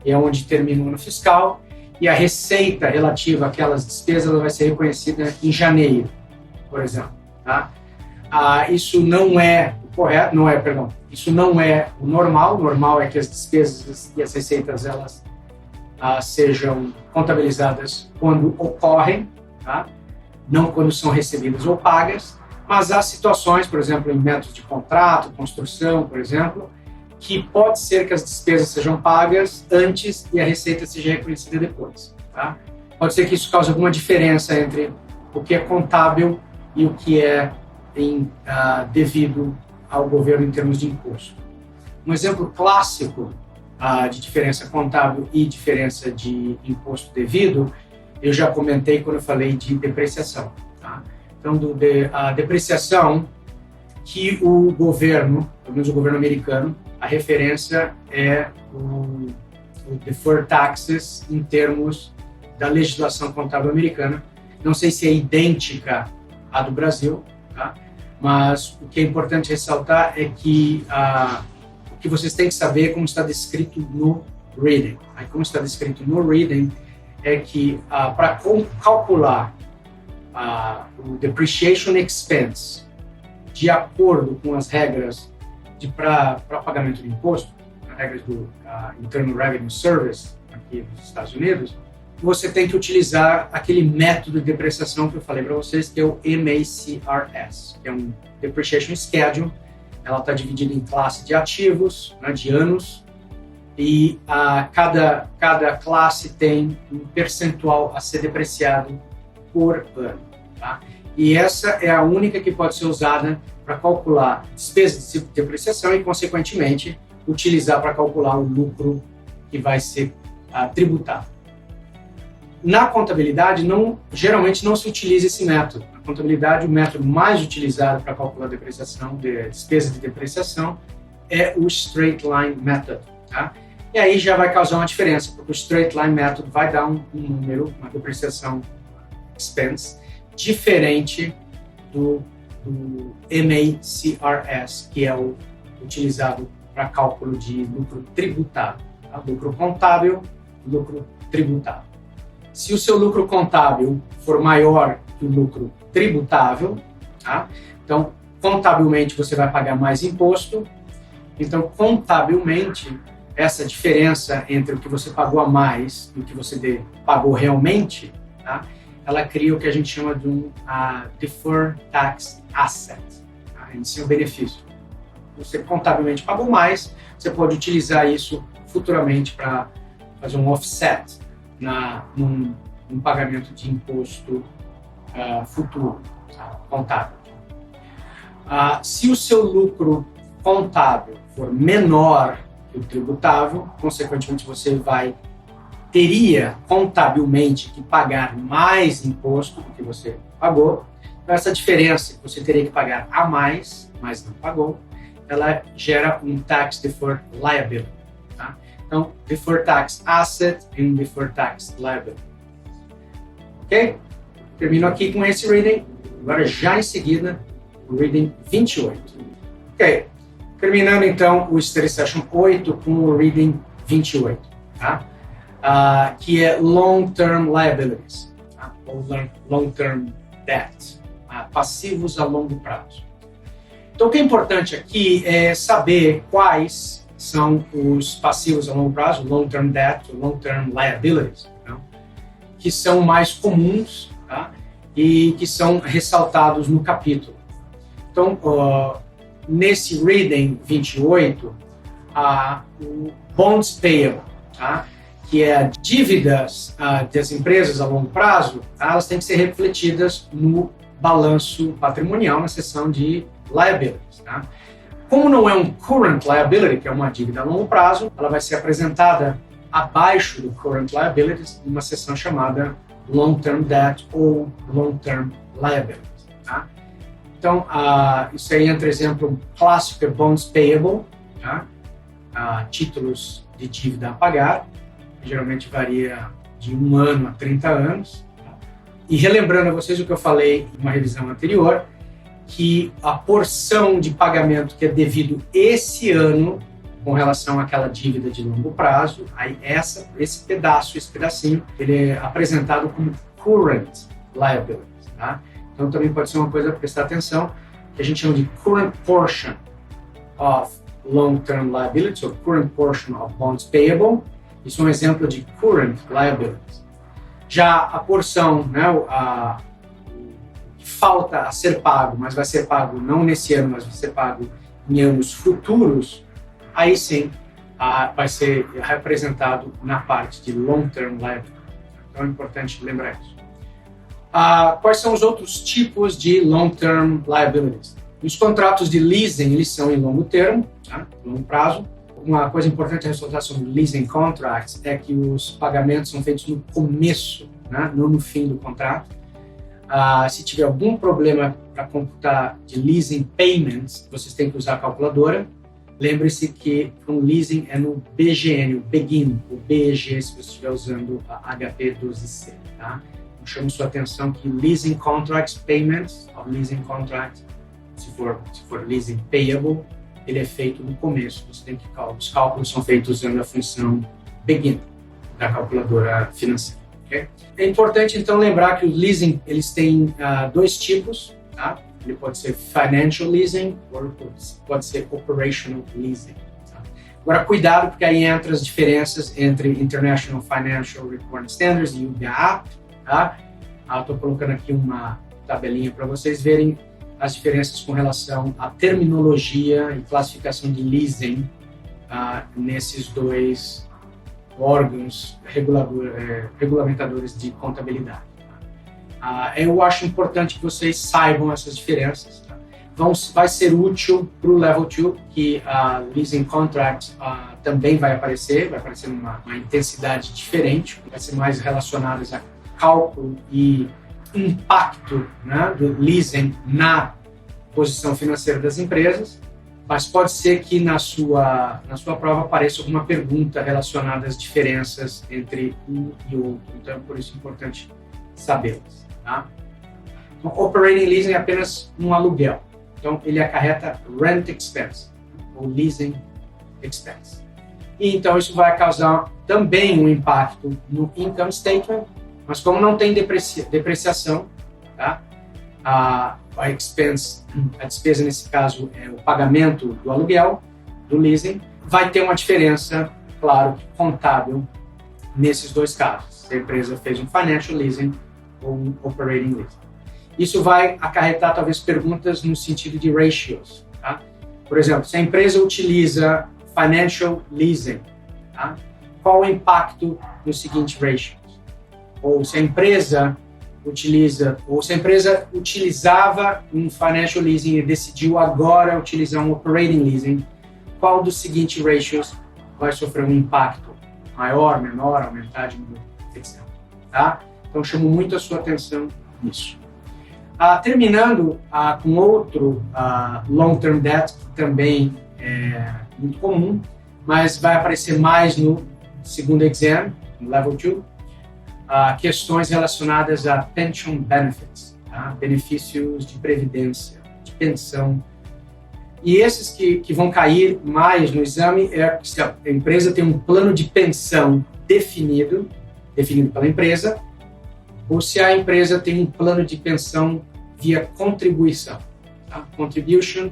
é onde termina o ano fiscal, e a receita relativa àquelas despesas ela vai ser reconhecida em janeiro, por exemplo. Tá? Isso não é o correto, isso não é o normal. O normal é que as despesas e as receitas elas sejam contabilizadas quando ocorrem, tá? Não quando são recebidas ou pagas, mas há situações, por exemplo, em métodos de contrato, construção, por exemplo, que pode ser que as despesas sejam pagas antes e a receita seja reconhecida depois. Tá? Pode ser que isso cause alguma diferença entre o que é contábil e o que é devido ao governo em termos de imposto. Um exemplo clássico de diferença contábil e diferença de imposto devido, eu já comentei quando eu falei de depreciação. Tá? Então, a depreciação que o governo, pelo menos o governo americano, a referência é o Deferred Taxes em termos da legislação contábil americana. Não sei se é idêntica à do Brasil, tá? Mas o que é importante ressaltar é que o que vocês têm que saber é como está descrito no Reading. Aí, como está descrito no Reading é que para calcular o Depreciation Expense de acordo com as regras para pagamento de imposto, as regras do Internal Revenue Service aqui nos Estados Unidos, você tem que utilizar aquele método de depreciação que eu falei para vocês, que é o MACRS, que é um Depreciation Schedule. Ela está dividida em classe de ativos, né, de anos, e cada classe tem um percentual a ser depreciado por ano. Tá? E essa é a única que pode ser usada para calcular despesas de depreciação e, consequentemente, utilizar para calcular o lucro que vai ser tributado. Na contabilidade, geralmente não se utiliza esse método. Na contabilidade, o método mais utilizado para calcular despesa de depreciação é o Straight Line Method. Tá? E aí já vai causar uma diferença, porque o Straight Line Method vai dar um número, uma depreciação expense, diferente do MACRS, que é o utilizado para cálculo de lucro tributável. Tá? Lucro contábil, lucro tributável. Se o seu lucro contábil for maior que o lucro tributável, tá? Então, contabilmente você vai pagar mais imposto. Então, contabilmente, essa diferença entre o que você pagou a mais e o que você pagou realmente, tá? Ela cria o que a gente chama de um Deferred Tax Asset. Tá? Esse é o benefício. Você contabilmente pagou mais, você pode utilizar isso futuramente para fazer um offset um pagamento de imposto futuro, tá? Contábil. Se o seu lucro contábil for menor que o tributável, consequentemente você teria contabilmente que pagar mais imposto do que você pagou. Então, essa diferença que você teria que pagar a mais, mas não pagou, ela gera um Tax Deferred Liability. Tá? Então, Deferred Tax Asset e um Deferred Tax Liability. Ok? Termino aqui com esse reading. Agora, já em seguida, o reading 28. Ok. Terminando, então, o Study Session 8 com o reading 28. Tá? Que é Long-Term Liabilities, tá? Ou Long-Term Debt, passivos a longo prazo. Então, o que é importante aqui é saber quais são os passivos a longo prazo, Long-Term Debt, Long-Term Liabilities, tá? Que são mais comuns, tá? E que são ressaltados no capítulo. Então, nesse reading 28, o Bonds Payable, tá? Que é dívidas das empresas a longo prazo, elas têm que ser refletidas no balanço patrimonial, na seção de liabilities. Tá? Como não é um current liability, que é uma dívida a longo prazo, ela vai ser apresentada abaixo do current liabilities, numa seção chamada long-term debt ou long-term liabilities. Tá? Então, isso aí entra exemplo clássico é bonds payable, tá? Títulos de dívida a pagar, geralmente varia de 1 ano a 30 anos. E relembrando a vocês o que eu falei em uma revisão anterior, que a porção de pagamento que é devido esse ano com relação àquela dívida de longo prazo, aí esse pedacinho, ele é apresentado como current liabilities. Tá? Então também pode ser uma coisa a prestar atenção, que a gente chama de current portion of long-term liabilities, ou current portion of bonds payable. Isso é um exemplo de current liabilities. Já a porção, né, que falta a ser pago, mas vai ser pago não nesse ano, mas vai ser pago em anos futuros, aí sim vai ser representado na parte de long-term liabilities. Então é importante lembrar isso. Quais são os outros tipos de long-term liabilities? Os contratos de leasing, eles são em longo termo, tá? Longo prazo. Uma coisa importante a ressaltar sobre leasing contracts é que os pagamentos são feitos no começo, né? Não no fim do contrato. Se tiver algum problema para computar de leasing payments, vocês têm que usar a calculadora. Lembre-se que um leasing é no BGN, o Begin, o BEG, se você estiver usando a HP 12C. Tá? Eu chamo sua atenção que leasing contracts, payments of leasing contracts, se for leasing payable, ele é feito no começo. Você tem que os cálculos são feitos usando a função Begin da calculadora financeira. Okay? É importante então lembrar que o leasing eles têm 2 tipos. Tá? Ele pode ser financial leasing ou pode ser operational leasing. Tá? Agora cuidado porque aí entra as diferenças entre International Financial Reporting Standards e o GAAP. Tá? Estou colocando aqui uma tabelinha para vocês verem as diferenças com relação à terminologia e classificação de leasing nesses 2 órgãos regulamentadores de contabilidade. Eu acho importante que vocês saibam essas diferenças. Tá? Vai ser útil para o Level 2, que a leasing contract também vai aparecer numa intensidade diferente, vai ser mais relacionadas a cálculo e impacto, né, do leasing na posição financeira das empresas, mas pode ser que na sua prova apareça alguma pergunta relacionada às diferenças entre um e outro, então é por isso importante sabê-las. Tá? Então, operating leasing é apenas um aluguel, então ele acarreta rent expense, ou leasing expense. E então isso vai causar também um impacto no income statement, mas como não tem depreciação, tá? A despesa nesse caso é o pagamento do aluguel, do leasing, vai ter uma diferença, claro, contábil nesses 2 casos. Se a empresa fez um financial leasing ou um operating leasing. Isso vai acarretar talvez perguntas no sentido de ratios. Tá? Por exemplo, se a empresa utiliza financial leasing, tá? Qual o impacto nos seguintes ratios? ou se a empresa utiliza, ou se a empresa utilizava um financial leasing e decidiu agora utilizar um operating leasing, qual dos seguintes ratios vai sofrer um impacto maior, menor, aumentar, diminuir, etc. Tá? Então, chamo muito a sua atenção nisso. Terminando com outro long-term debt, que também é muito comum, mas vai aparecer mais no segundo exam, no level 2, questões relacionadas a pension benefits, tá? Benefícios de previdência, de pensão. E esses que vão cair mais no exame é se a empresa tem um plano de pensão definido pela empresa, ou se a empresa tem um plano de pensão via contribuição, tá? Contribution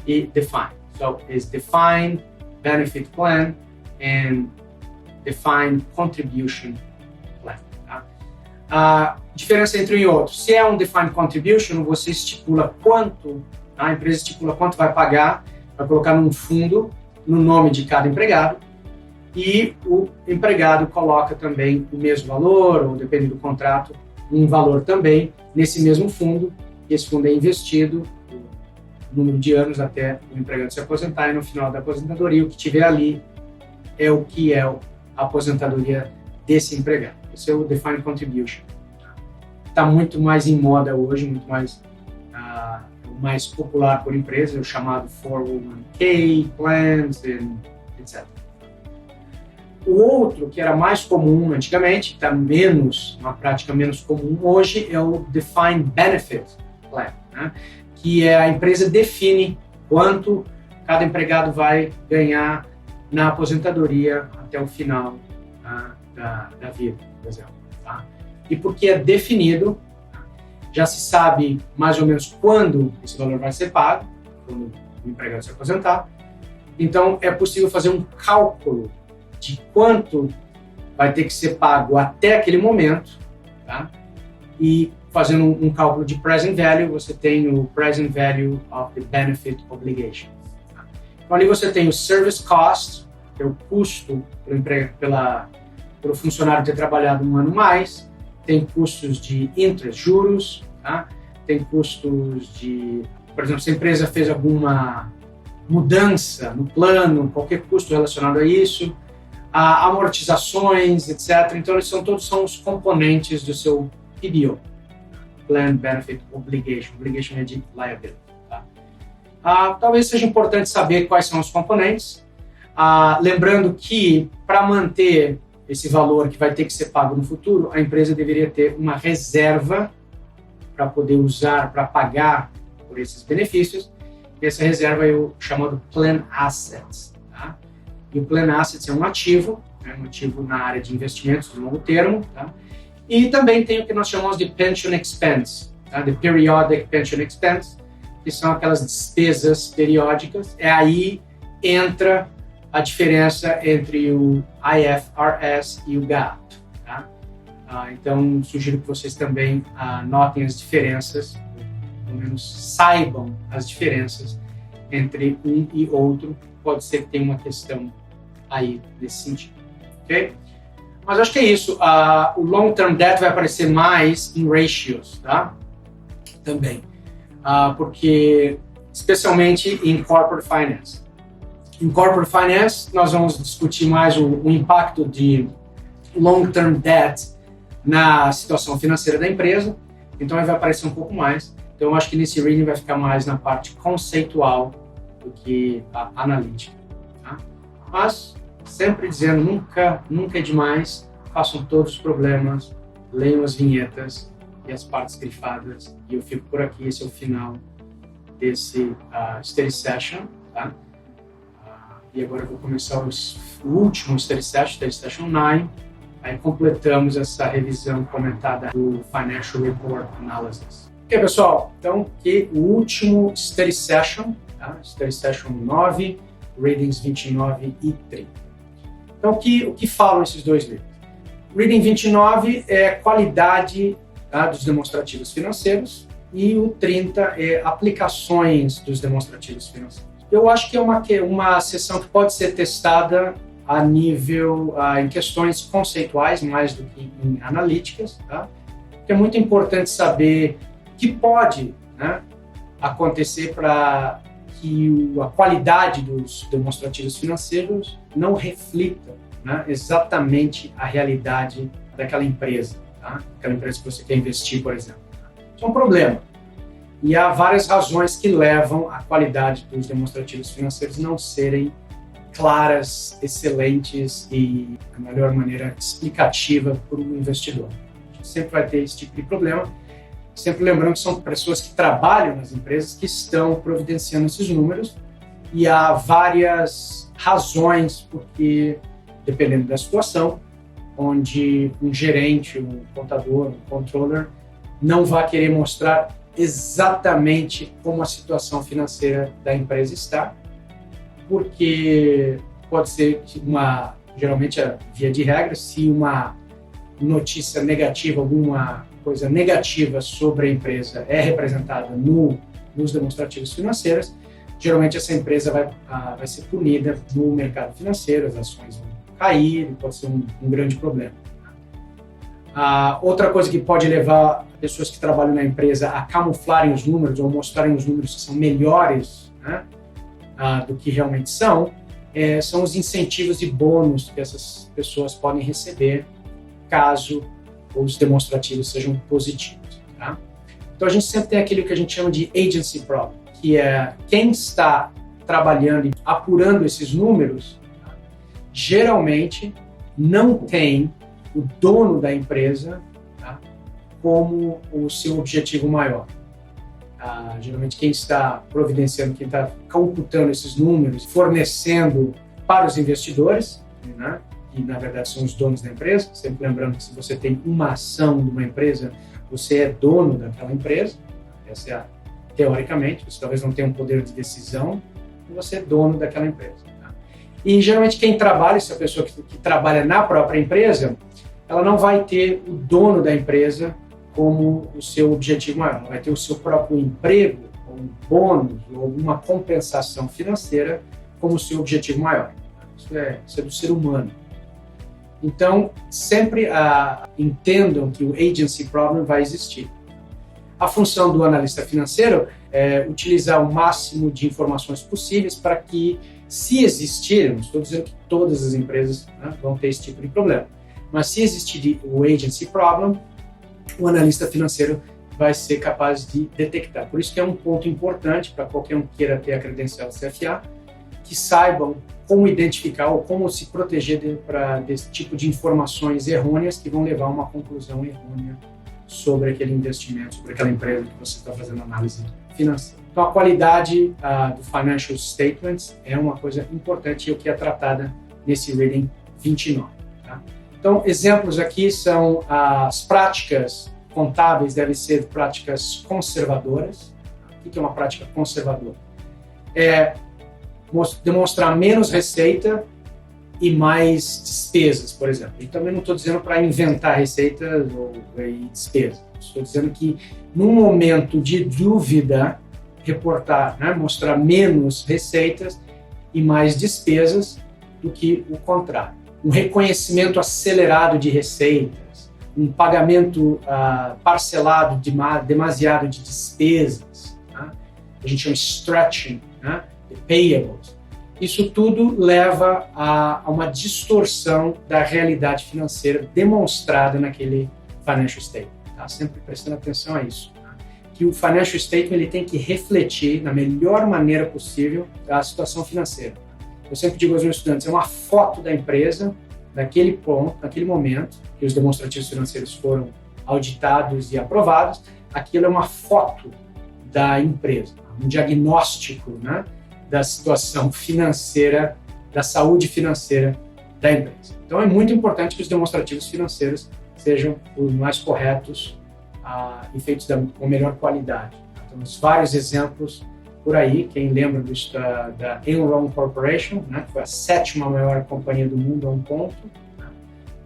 e define. So, is defined benefit plan and defined contribution plan. Tá? A diferença entre um e outro, se é um defined contribution, você estipula quanto, a empresa estipula quanto vai pagar, vai colocar num fundo no nome de cada empregado, e o empregado coloca também o mesmo valor, ou depende do contrato, um valor também nesse mesmo fundo. Esse fundo é investido o número de anos até o empregado se aposentar, e no final da aposentadoria o que tiver ali é o que é a aposentadoria desse empregado. Esse é o Defined Contribution. Está muito mais em moda hoje, muito mais popular por empresas, o chamado 401k plans, etc. O outro, que era mais comum antigamente, está uma prática menos comum hoje, é o Defined Benefit Plan, né? Que a empresa define quanto cada empregado vai ganhar na aposentadoria até o final da vida, por exemplo. Tá? E porque é definido, já se sabe mais ou menos quando esse valor vai ser pago, quando o empregado se aposentar. Então, é possível fazer um cálculo de quanto vai ter que ser pago até aquele momento, tá? E fazendo um cálculo de present value, você tem o present value of the benefit obligation. Tá? Então, ali você tem o service cost, que é o custo pelo funcionário ter trabalhado um ano mais, tem custos de interest, juros, tá? Tem custos de, por exemplo, se a empresa fez alguma mudança no plano, qualquer custo relacionado a isso, amortizações, etc. Então, eles todos são os componentes do seu PBO, Plan Benefit Obligation. Obligation é de liability. Tá? Talvez seja importante saber quais são os componentes, lembrando que para manter esse valor que vai ter que ser pago no futuro, a empresa deveria ter uma reserva para poder usar, para pagar por esses benefícios. E essa reserva é o chamado Plan Assets. Tá? E o Plan Assets é um ativo na área de investimentos de longo termo. Tá? E também tem o que nós chamamos de Pension Expense, tá? The Periodic Pension Expense, que são aquelas despesas periódicas. Aí entra a diferença entre o IFRS e o GAAP. Tá? Então, sugiro que vocês também notem as diferenças, pelo menos saibam as diferenças entre um e outro. Pode ser que tenha uma questão aí nesse sentido. Ok? Mas acho que é isso. O long-term debt vai aparecer mais em ratios, tá? Também. Porque, especialmente em corporate finance. Em corporate finance, nós vamos discutir mais o impacto de long-term debt na situação financeira da empresa. Então, ele vai aparecer um pouco mais. Então, eu acho que nesse reading vai ficar mais na parte conceitual do que a analítica. Tá? Mas, sempre dizendo, nunca é demais. Façam todos os problemas, leiam as vinhetas e as partes grifadas. E eu fico por aqui. Esse é o final desse study session. Tá? E agora eu vou começar o último study session 9. Aí completamos essa revisão comentada do Financial Report Analysis. Ok, pessoal, então aqui o último study session, tá? Study session 9, readings 29 e 30. Então, o que falam esses dois livros? Reading 29 é qualidade, tá, dos demonstrativos financeiros e o 30 é aplicações dos demonstrativos financeiros. Eu acho que é uma sessão que pode ser testada a nível, em questões conceituais, mais do que em analíticas, tá? Porque é muito importante saber o que pode, né, acontecer para que a qualidade dos demonstrativos financeiros não reflita, né, exatamente a realidade daquela empresa, tá? Aquela empresa que você quer investir, por exemplo. Isso é um problema. E há várias razões que levam a qualidade dos demonstrativos financeiros não serem claras, excelentes e da melhor maneira explicativa para o investidor. A gente sempre vai ter esse tipo de problema, sempre lembrando que são pessoas que trabalham nas empresas que estão providenciando esses números, e há várias razões porque, dependendo da situação, onde um gerente, um contador, um controller não vai querer mostrar exatamente como a situação financeira da empresa está, porque pode ser que geralmente a via de regra, se uma notícia negativa, alguma coisa negativa sobre a empresa é representada nos demonstrativos financeiros, geralmente essa empresa vai ser punida no mercado financeiro, as ações vão cair, pode ser um grande problema. Outra coisa que pode levar pessoas que trabalham na empresa a camuflarem os números ou mostrarem os números que são melhores, né, do que realmente são os incentivos e bônus que essas pessoas podem receber caso os demonstrativos sejam positivos. Tá? Então a gente sempre tem aquilo que a gente chama de agency problem, que é quem está trabalhando e apurando esses números, tá, geralmente não tem o dono da empresa, tá, como o seu objetivo maior. Geralmente quem está providenciando, quem está computando esses números, fornecendo para os investidores, né, que na verdade são os donos da empresa, sempre lembrando que se você tem uma ação de uma empresa, você é dono daquela empresa, essa é teoricamente, você talvez não tenha um poder de decisão, você é dono daquela empresa. Tá? E geralmente quem trabalha, essa pessoa que trabalha na própria empresa, ela não vai ter o dono da empresa como o seu objetivo maior, ela vai ter o seu próprio emprego, ou um bônus, ou alguma compensação financeira como o seu objetivo maior. Isso é do ser humano. Então, sempre entendam que o agency problem vai existir. A função do analista financeiro é utilizar o máximo de informações possíveis para que, se existir, não estou dizendo que todas as empresas, né, vão ter esse tipo de problema, mas se existir o agency problem, o analista financeiro vai ser capaz de detectar. Por isso que é um ponto importante para qualquer um que queira ter a credencial do CFA, que saibam como identificar ou como se proteger desse tipo de informações errôneas que vão levar a uma conclusão errônea sobre aquele investimento, sobre aquela empresa que você está fazendo análise financeira. Então, a qualidade do Financial Statements é uma coisa importante e o que é tratada nesse Reading 29. Tá? Então, exemplos aqui são as práticas contábeis devem ser práticas conservadoras. O que é uma prática conservadora? É demonstrar menos receita e mais despesas, por exemplo. E também não estou dizendo para inventar receitas e despesas. Estou dizendo que, num momento de dúvida, reportar, né, mostrar menos receitas e mais despesas do que o contrário. Um reconhecimento acelerado de receitas, um pagamento parcelado demasiado de despesas, né? A gente chama stretching, né? Payables. Isso tudo leva a uma distorção da realidade financeira demonstrada naquele financial statement. Tá? Sempre prestando atenção a isso. Tá? Que o financial statement ele tem que refletir da melhor maneira possível a situação financeira. Eu sempre digo aos meus estudantes, é uma foto da empresa naquele ponto, naquele momento que os demonstrativos financeiros foram auditados e aprovados. Aquilo é uma foto da empresa, um diagnóstico, né, da situação financeira, da saúde financeira da empresa. Então, é muito importante que os demonstrativos financeiros sejam os mais corretos e feitos com melhor qualidade. Temos vários exemplos por aí. Quem lembra da Enron Corporation, né, que foi a 7ª maior companhia do mundo a um ponto. Né?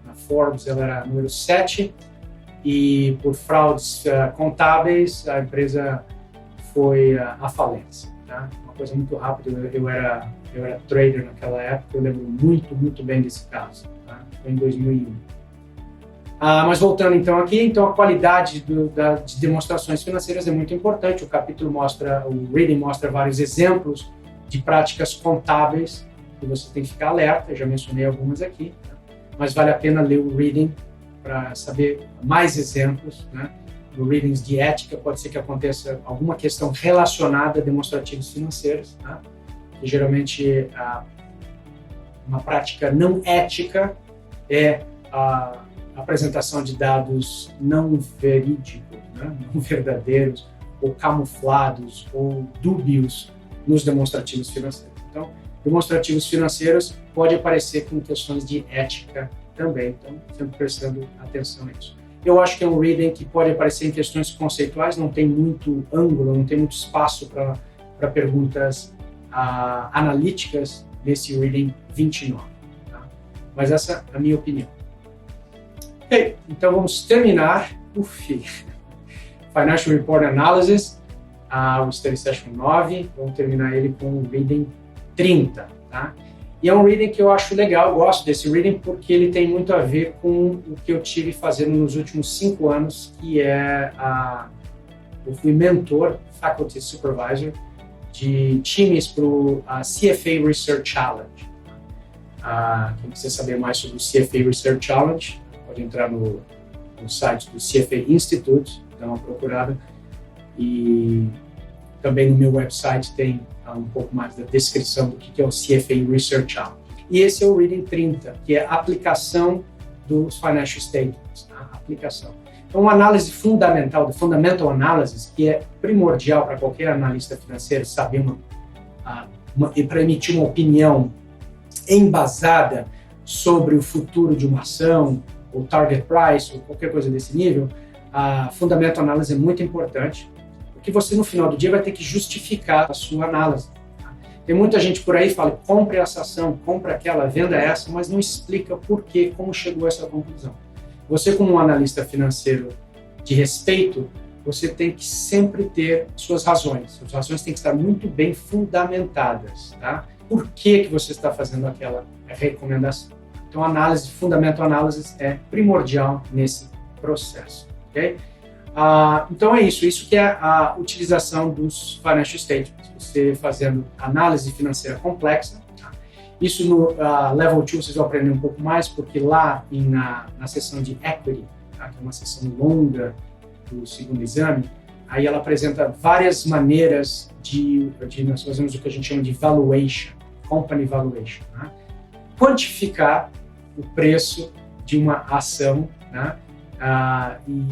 Na Forbes, ela era número 7. E por fraudes contábeis, a empresa foi à falência. tá? Uma coisa muito rápida, eu era trader naquela época, eu lembro muito bem desse caso, tá? Foi em 2001. Mas voltando então aqui, então a qualidade de demonstrações financeiras é muito importante. O capítulo mostra, o reading mostra vários exemplos de práticas contábeis que você tem que ficar alerta, eu já mencionei algumas aqui, tá? Mas vale a pena ler o reading para saber mais exemplos, né? No readings de ética pode ser que aconteça alguma questão relacionada a demonstrativos financeiros, tá? Que geralmente uma prática não ética é a apresentação de dados não verídicos, né? Não verdadeiros, ou camuflados, ou dúbios nos demonstrativos financeiros. Então, demonstrativos financeiros pode aparecer com questões de ética também, então sempre prestando atenção a isso. Eu acho que é um reading que pode aparecer em questões conceituais, não tem muito ângulo, não tem muito espaço para perguntas analíticas nesse reading 29. Tá? Mas essa é a minha opinião. Ok, então vamos terminar o Financial Report Analysis, o Study Session 9, vamos terminar ele com o reading 30. Tá? E é um reading que eu acho legal, eu gosto desse reading porque ele tem muito a ver com o que eu tive fazendo nos últimos 5 anos, que é eu fui mentor, faculty supervisor, de times para o CFA Research Challenge. Quem quiser saber mais sobre o CFA Research Challenge, pode entrar no site do CFA Institute, dar uma procurada, e também no meu website tem um pouco mais da descrição do que é o CFA Research Challenge. E esse é o Reading 30, que é a aplicação dos Financial Statements, tá? Aplicação. Então, uma análise fundamental, do Fundamental Analysis, que é primordial para qualquer analista financeiro saber para emitir uma opinião embasada sobre o futuro de uma ação, ou target price, ou qualquer coisa desse nível, a Fundamental Analysis é muito importante, porque você, no final do dia, vai ter que justificar a sua análise. Tá? Tem muita gente por aí que fala, compre essa ação, compre aquela, venda essa, mas não explica por quê, como chegou a essa conclusão. Você, como um analista financeiro de respeito, você tem que sempre ter suas razões. Suas razões têm que estar muito bem fundamentadas. Tá? Por que você está fazendo aquela recomendação? Então, a análise, Fundamental Analysis é primordial nesse processo. Okay? Então, é isso que é a utilização dos Financial Statements. Você fazendo análise financeira complexa. Tá? Isso no Level 2 vocês vão aprender um pouco mais, porque lá na seção de Equity, tá? Que é uma seção longa do segundo exame, aí ela apresenta várias maneiras de nós fazemos o que a gente chama de valuation, company valuation. Né? Quantificar o preço de uma ação, né? E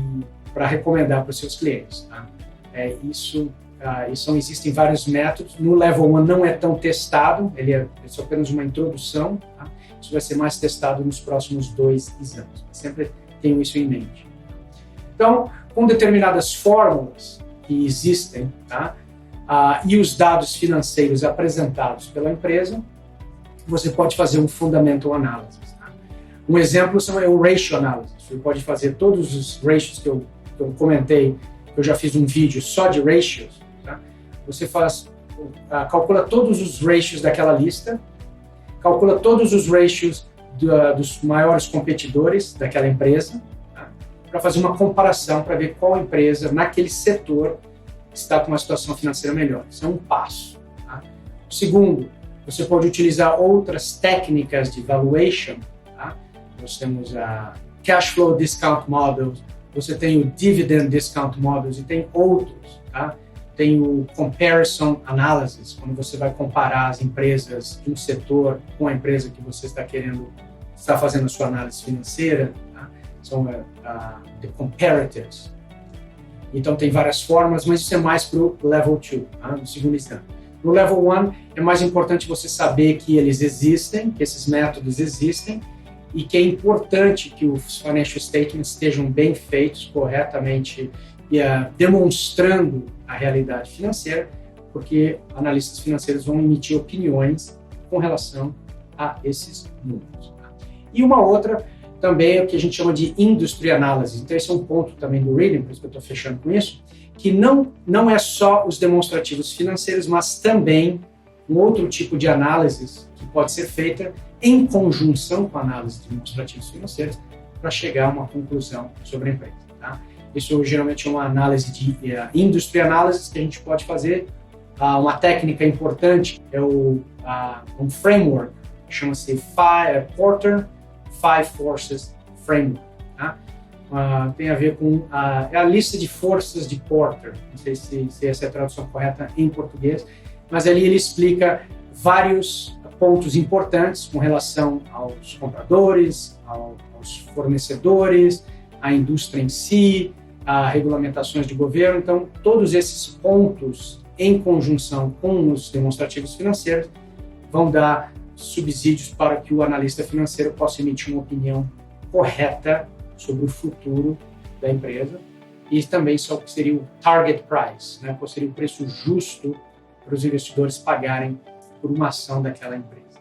para recomendar para os seus clientes. Tá? Isso existem vários métodos. No Level 1 não é tão testado, ele é só apenas uma introdução. Tá? Isso vai ser mais testado nos próximos 2 exames. Sempre tenho isso em mente. Então, com determinadas fórmulas que existem, tá? E os dados financeiros apresentados pela empresa, você pode fazer um Fundamental Analysis. Tá? Um exemplo é o Ratio Analysis. Você pode fazer todos os ratios que eu comentei, eu já fiz um vídeo só de ratios. Tá? Você calcula todos os ratios daquela lista, calcula todos os ratios dos maiores competidores daquela empresa, tá? Para fazer uma comparação, para ver qual empresa naquele setor está com uma situação financeira melhor. Isso é um passo. Tá? O segundo, você pode utilizar outras técnicas de valuation. Tá? Nós temos a Cash Flow Discount Models, você tem o Dividend Discount Models e tem outros. Tá? Tem o Comparison Analysis, quando você vai comparar as empresas de um setor com a empresa que você está fazendo a sua análise financeira. Tá? São the comparatives. Então tem várias formas, mas isso é mais para o Level 2, tá? No segundo exame. No Level 1 é mais importante você saber que eles existem, que esses métodos existem, e que é importante que os financial statements estejam bem feitos, corretamente, e demonstrando a realidade financeira, porque analistas financeiros vão emitir opiniões com relação a esses números. Tá? E uma outra também é o que a gente chama de industry analysis. Então esse é um ponto também do reading, por isso que eu estou fechando com isso, que não é só os demonstrativos financeiros, mas também um outro tipo de análise que pode ser feita em conjunção com a análise de demonstrativos financeiros para chegar a uma conclusão sobre a empresa. Tá? Isso geralmente é uma análise de industry analysis que a gente pode fazer. Uma técnica importante é um framework, chama-se Porter Five Forces Framework. Tá? Tem a ver com a lista de forças de Porter, não sei se essa é a tradução correta em português, mas ali ele explica vários pontos importantes com relação aos compradores, aos fornecedores, à indústria em si, a regulamentações de governo. Então, todos esses pontos, em conjunção com os demonstrativos financeiros, vão dar subsídios para que o analista financeiro possa emitir uma opinião correta sobre o futuro da empresa e também sobre o que seria o target price, né? Qual seria o preço justo para os investidores pagarem por uma ação daquela empresa.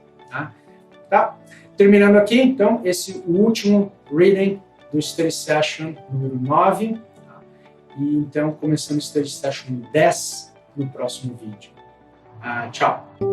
Tá? Terminando aqui, então, o último reading do Study Session número 9. Tá? E então, começando o Study Session 10 no próximo vídeo. Tchau!